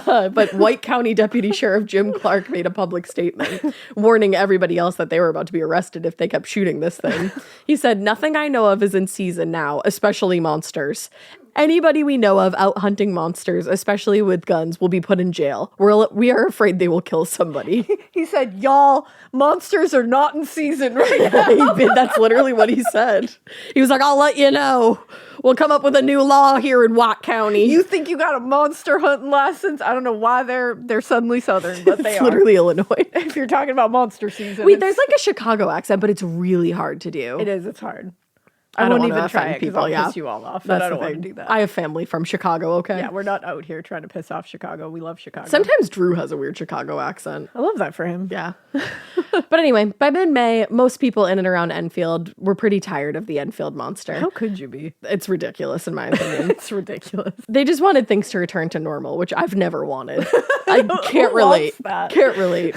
But White County Deputy Sheriff Jim Clark made a public statement warning everybody else that they were about to be arrested if they kept shooting this thing. He said, "Nothing I know of is in season now, especially monsters. Anybody we know of out hunting monsters, especially with guns, will be put in jail. We are afraid they will kill somebody." He said, "Y'all, monsters are not in season right now." That's literally what he said. He was like, "I'll let you know. We'll come up with a new law here in White County." You think you got a monster hunting license? I don't know why they're suddenly Southern, but they It's are. literally Illinois. If you're talking about monster season. Wait, there's like a Chicago accent, but it's really hard to do. It is. It's hard. I won't don't even wanna try offend it 'cause people, I'll yeah. piss you all off. That's I don't the want to thing. do that. I have family from Chicago, okay? Yeah, we're not out here trying to piss off Chicago. We love Chicago. Sometimes Drew has a weird Chicago accent. I love that for him. Yeah. But anyway, by mid-May, most people in and around Enfield were pretty tired of the Enfield monster. How could you be? It's ridiculous, in my opinion. It's ridiculous. They just wanted things to return to normal, which I've never wanted. I can't Who relate. wants that? Can't relate.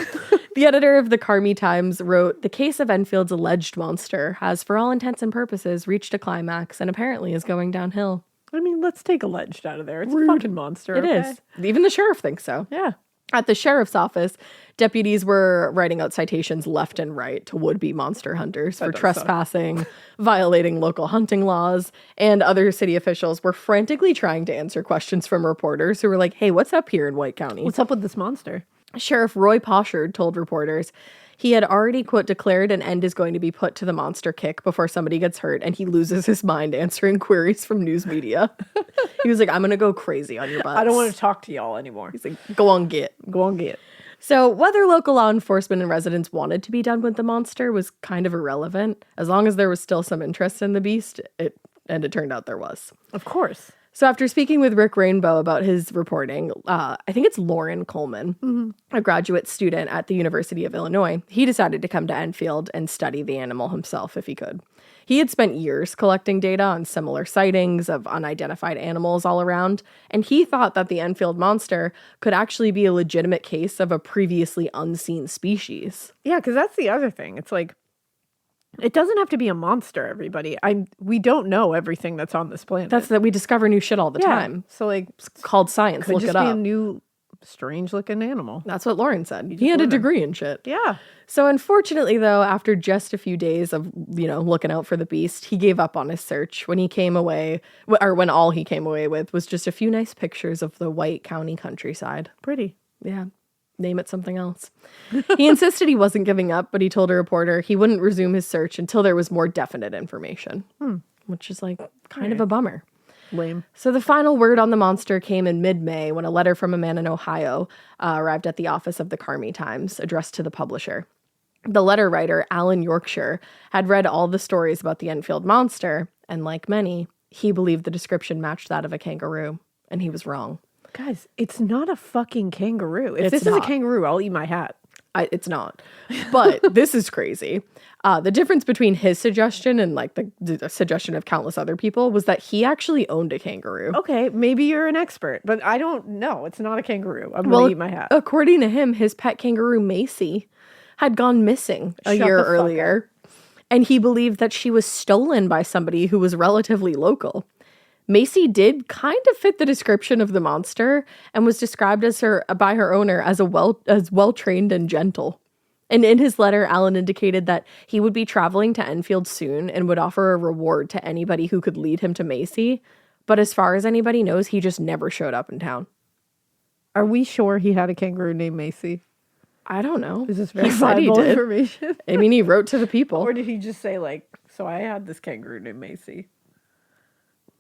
The editor of the Carmi Times wrote, "The case of Enfield's alleged monster has, for all intents and purposes, reached a climax and apparently is going downhill." I mean, let's take alleged out of there. It's a fucking monster. It is. Even the sheriff thinks so. Yeah. At the sheriff's office, deputies were writing out citations left and right to would-be monster hunters for trespassing, violating local hunting laws, and other city officials were frantically trying to answer questions from reporters who were like, "Hey, what's up here in White County?" What's up with this monster? Sheriff Roy Poshard told reporters he had already, quote, declared an end is going to be put to the monster kick before somebody gets hurt and he loses his mind answering queries from news media. He was like, "I'm going to go crazy on your butts. I don't want to talk to y'all anymore. He's like, go on, get. So whether local law enforcement and residents wanted to be done with the monster was kind of irrelevant. As long as there was still some interest in the beast, it turned out there was. Of course. So after speaking with Rick Rainbow about his reporting, I think it's Lauren Coleman, a graduate student at the University of Illinois, he decided to come to Enfield and study the animal himself if he could. He had spent years collecting data on similar sightings of unidentified animals all around, and he thought that the Enfield monster could actually be a legitimate case of a previously unseen species. Yeah, because that's the other thing. It's like, it doesn't have to be a monster, everybody. We don't know everything that's on this planet. That's that we discover new shit all the time. So like, It's called science. could Look just it be a up. new strange looking animal. That's what Lauren said. He had a degree in shit. Yeah. So unfortunately, though, after just a few days of, looking out for the beast, he gave up on his search when he came away, or when all he came away with was just a few nice pictures of the White County countryside. Pretty. Yeah. Name it something else. He insisted he wasn't giving up, but he told a reporter he wouldn't resume his search until there was more definite information, which is like kind of a bummer. Lame. So the final word on the monster came in mid-May when a letter from a man in Ohio arrived at the office of the Carmi Times, addressed to the publisher. The letter writer, Alan Yorkshire, had read all the stories about the Enfield monster, and like many, he believed the description matched that of a kangaroo, and he was wrong. Guys, it's not a fucking kangaroo. If It's this is a not. kangaroo, I'll eat my hat. It's not. But this is crazy. The difference between his suggestion and like the suggestion of countless other people was that he actually owned a kangaroo. Okay, maybe you're an expert, but I don't know. It's not a kangaroo. I'm going to eat my hat. According to him, his pet kangaroo, Macy, had gone missing a year earlier. And he believed that she was stolen by somebody who was relatively local. Macy did kind of fit the description of the monster and was described by her owner as well-trained and gentle. And in his letter, Alan indicated that he would be traveling to Enfield soon and would offer a reward to anybody who could lead him to Macy. But as far as anybody knows, he just never showed up in town. Are we sure he had a kangaroo named Macy? I don't know. Is this verifiable information? I mean, he wrote to the people. Or did he just say, like, so I had this kangaroo named Macy?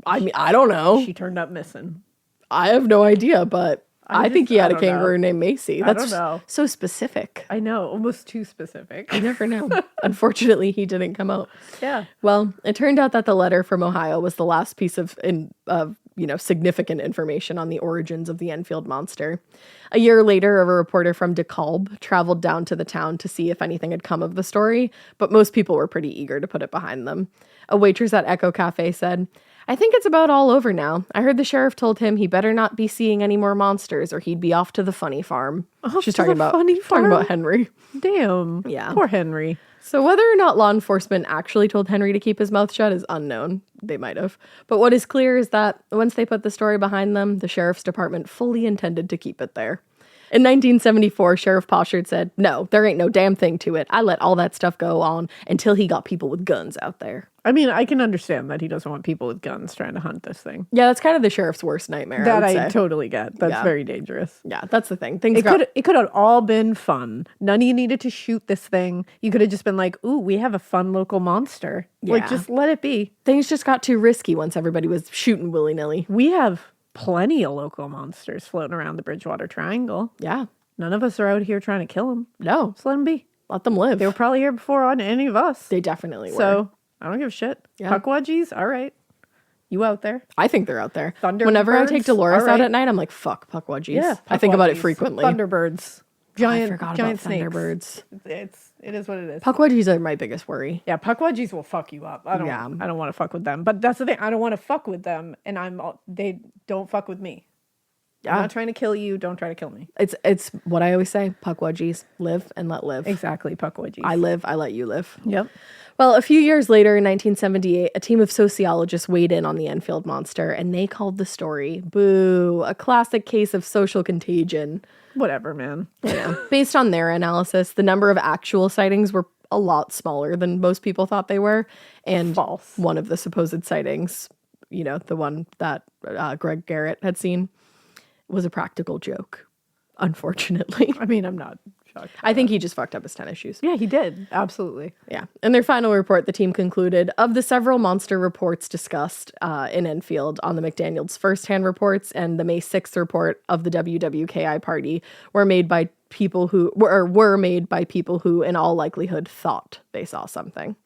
I mean, I don't know. She turned up missing. I have no idea, but I think he had a kangaroo named Macy. That's I don't know. So specific. I know, almost too specific. You never know. Unfortunately, he didn't come out. Yeah. Well, it turned out that the letter from Ohio was the last piece of significant information on the origins of the Enfield monster. A year later, a reporter from DeKalb traveled down to the town to see if anything had come of the story, but most people were pretty eager to put it behind them. A waitress at Echo Cafe said, "I think it's about all over now. I heard the sheriff told him he better not be seeing any more monsters or he'd be off to the funny farm." She's talking about Henry. Damn. Yeah. Poor Henry. So whether or not law enforcement actually told Henry to keep his mouth shut is unknown. They might have. But what is clear is that once they put the story behind them, the sheriff's department fully intended to keep it there. In 1974, Sheriff Poshard said, "No, there ain't no damn thing to it. I let all that stuff go on until he got people with guns out there." I mean, I can understand that he doesn't want people with guns trying to hunt this thing. Yeah, that's kind of the sheriff's worst nightmare. That I totally get. That's Yeah. very dangerous. Yeah, that's the thing. It could have all been fun. None of you needed to shoot this thing. You could have just been like, "Ooh, we have a fun local monster." Like, Yeah. just let it be. Things just got too risky once everybody was shooting willy-nilly. We have plenty of local monsters floating around the Bridgewater Triangle. Yeah. None of us are out here trying to kill them. No. Just let them be. Let them live. They were probably here before on any of us. They definitely were. So I don't give a shit. Yeah. Puckwudgies, all right. You out there? I think they're out there. Thunderbirds, Whenever I take Dolores all right. out at night, I'm like, fuck Puckwudgies. Yeah. I think about it Puckwudgies, frequently. Thunderbirds. I Giant forgot about snakes. Thunderbirds. It is what it is. Puckwudgies are my biggest worry. Yeah, Puckwudgies will fuck you up. I don't want to fuck with them. But that's the thing. I don't want to fuck with them, and they don't fuck with me. Yeah. I'm not trying to kill you. Don't try to kill me. It's what I always say. Puckwudgies, live and let live. Exactly, Puckwudgies. I live, I let you live. Yep. Well, a few years later, in 1978, a team of sociologists weighed in on the Enfield monster, and they called the story Boo, a classic case of social contagion. Whatever, man. Based on their analysis, the number of actual sightings were a lot smaller than most people thought they were. And False. One of the supposed sightings, the one that Greg Garrett had seen, was a practical joke, unfortunately. I mean, I'm not shocked. I think he just fucked up his tennis shoes. Yeah, he did. Absolutely. Yeah. In their final report, the team concluded, of the several monster reports discussed in Enfield on the McDaniels firsthand reports and the May 6th report of the WWKI party were made by people who in all likelihood thought they saw something.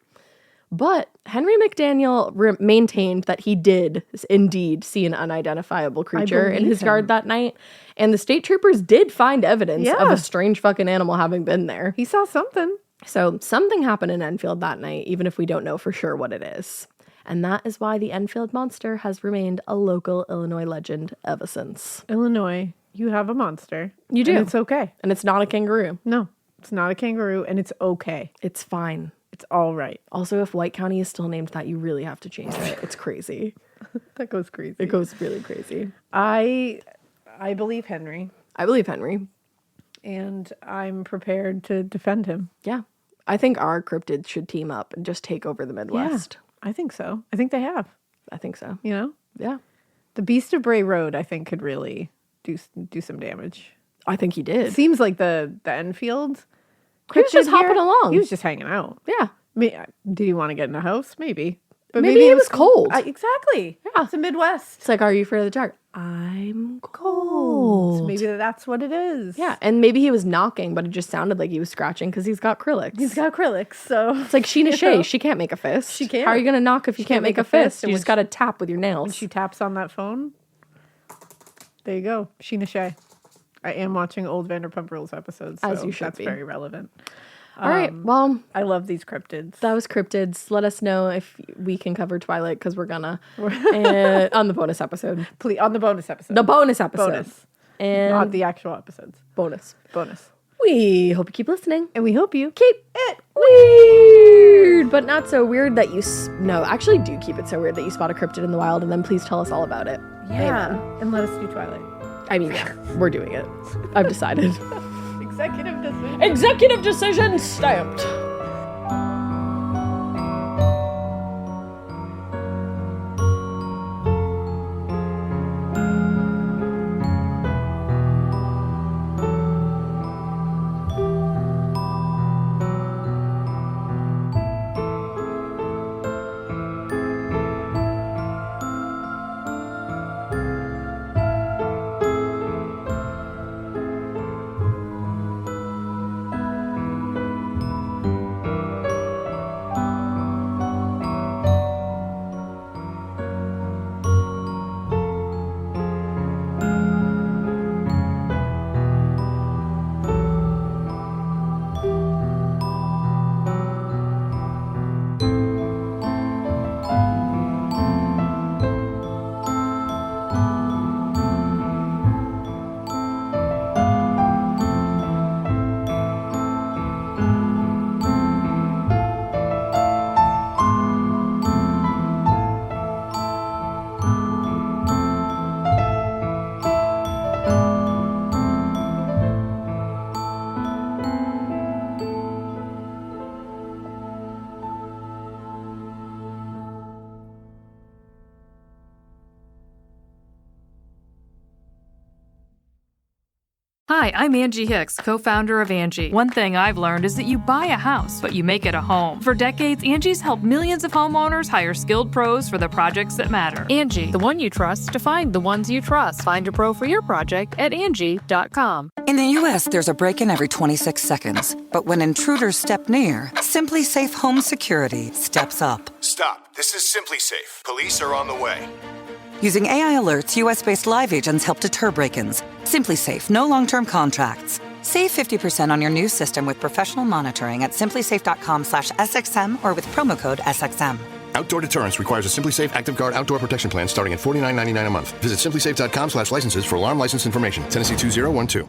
But Henry McDaniel maintained that he did indeed see an unidentifiable creature in his yard that night. And the state troopers did find evidence of a strange fucking animal having been there. He saw something. So something happened in Enfield that night, even if we don't know for sure what it is. And that is why the Enfield monster has remained a local Illinois legend ever since. Illinois, you have a monster. You do. And it's okay. And it's not a kangaroo. No, it's not a kangaroo, and it's okay. It's fine. It's all right. Also, if White County is still named that, you really have to change it. It's crazy. That goes crazy. It goes really crazy. I believe Henry. I believe Henry. And I'm prepared to defend him. Yeah. I think our cryptids should team up and just take over the Midwest. Yeah, I think so. I think they have. I think so. Yeah. The Beast of Bray Road, I think, could really do some damage. I think he did. It seems like the Enfield. He was just hopping along. He was just hanging out. Yeah. Did he want to get in a house? Maybe. But maybe it was cold. Exactly. Yeah. It's the Midwest. It's like, are you afraid of the dark? I'm cold. So maybe that's what it is. Yeah. And maybe he was knocking, but it just sounded like he was scratching because he's got acrylics. He's got acrylics, so. It's like Sheena Shea. She can't make a fist. She can't. How are you going to knock if you can't make a fist? You just got to tap with your nails. When she taps on that phone, there you go. Sheena Shea. I am watching old Vanderpump Rules episodes, so As you should that's be. very relevant. All right. Well, I love these cryptids. that was Cryptids. Let us know if we can cover Twilight because we're gonna on the bonus episode. Please, on the bonus episode. The bonus episode. Bonus. And Not the actual episodes. bonus. Bonus. We hope you keep listening. And we hope you Keep it weird, but not so weird that you. No, actually, do keep it so weird that you spot a cryptid in the wild, and then please tell us all about it. Yeah. Amen. And let us do Twilight. I mean, yeah, we're doing it. I've decided. Executive decision. Executive decision stamped. Hi, I'm Angie Hicks, co-founder of Angie. One thing I've learned is that you buy a house, but you make it a home. For decades, Angie's helped millions of homeowners hire skilled pros for the projects that matter. Angie, the one you trust to find the ones you trust. Find a pro for your project at Angie.com. In the U.S., there's a break-in every 26 seconds. But when intruders step near, Simply Safe Home Security steps up. Stop. This is Simply Safe. Police are on the way. Using AI alerts, U.S.-based live agents help deter break-ins. Simply Safe, no long-term contracts. Save 50% on your new system with professional monitoring at simplysafe.com/SXM or with promo code SXM. Outdoor deterrence requires a Simply Safe Active Guard outdoor protection plan starting at $49.99 a month. Visit simplysafe.com/licenses for alarm license information. Tennessee 2012.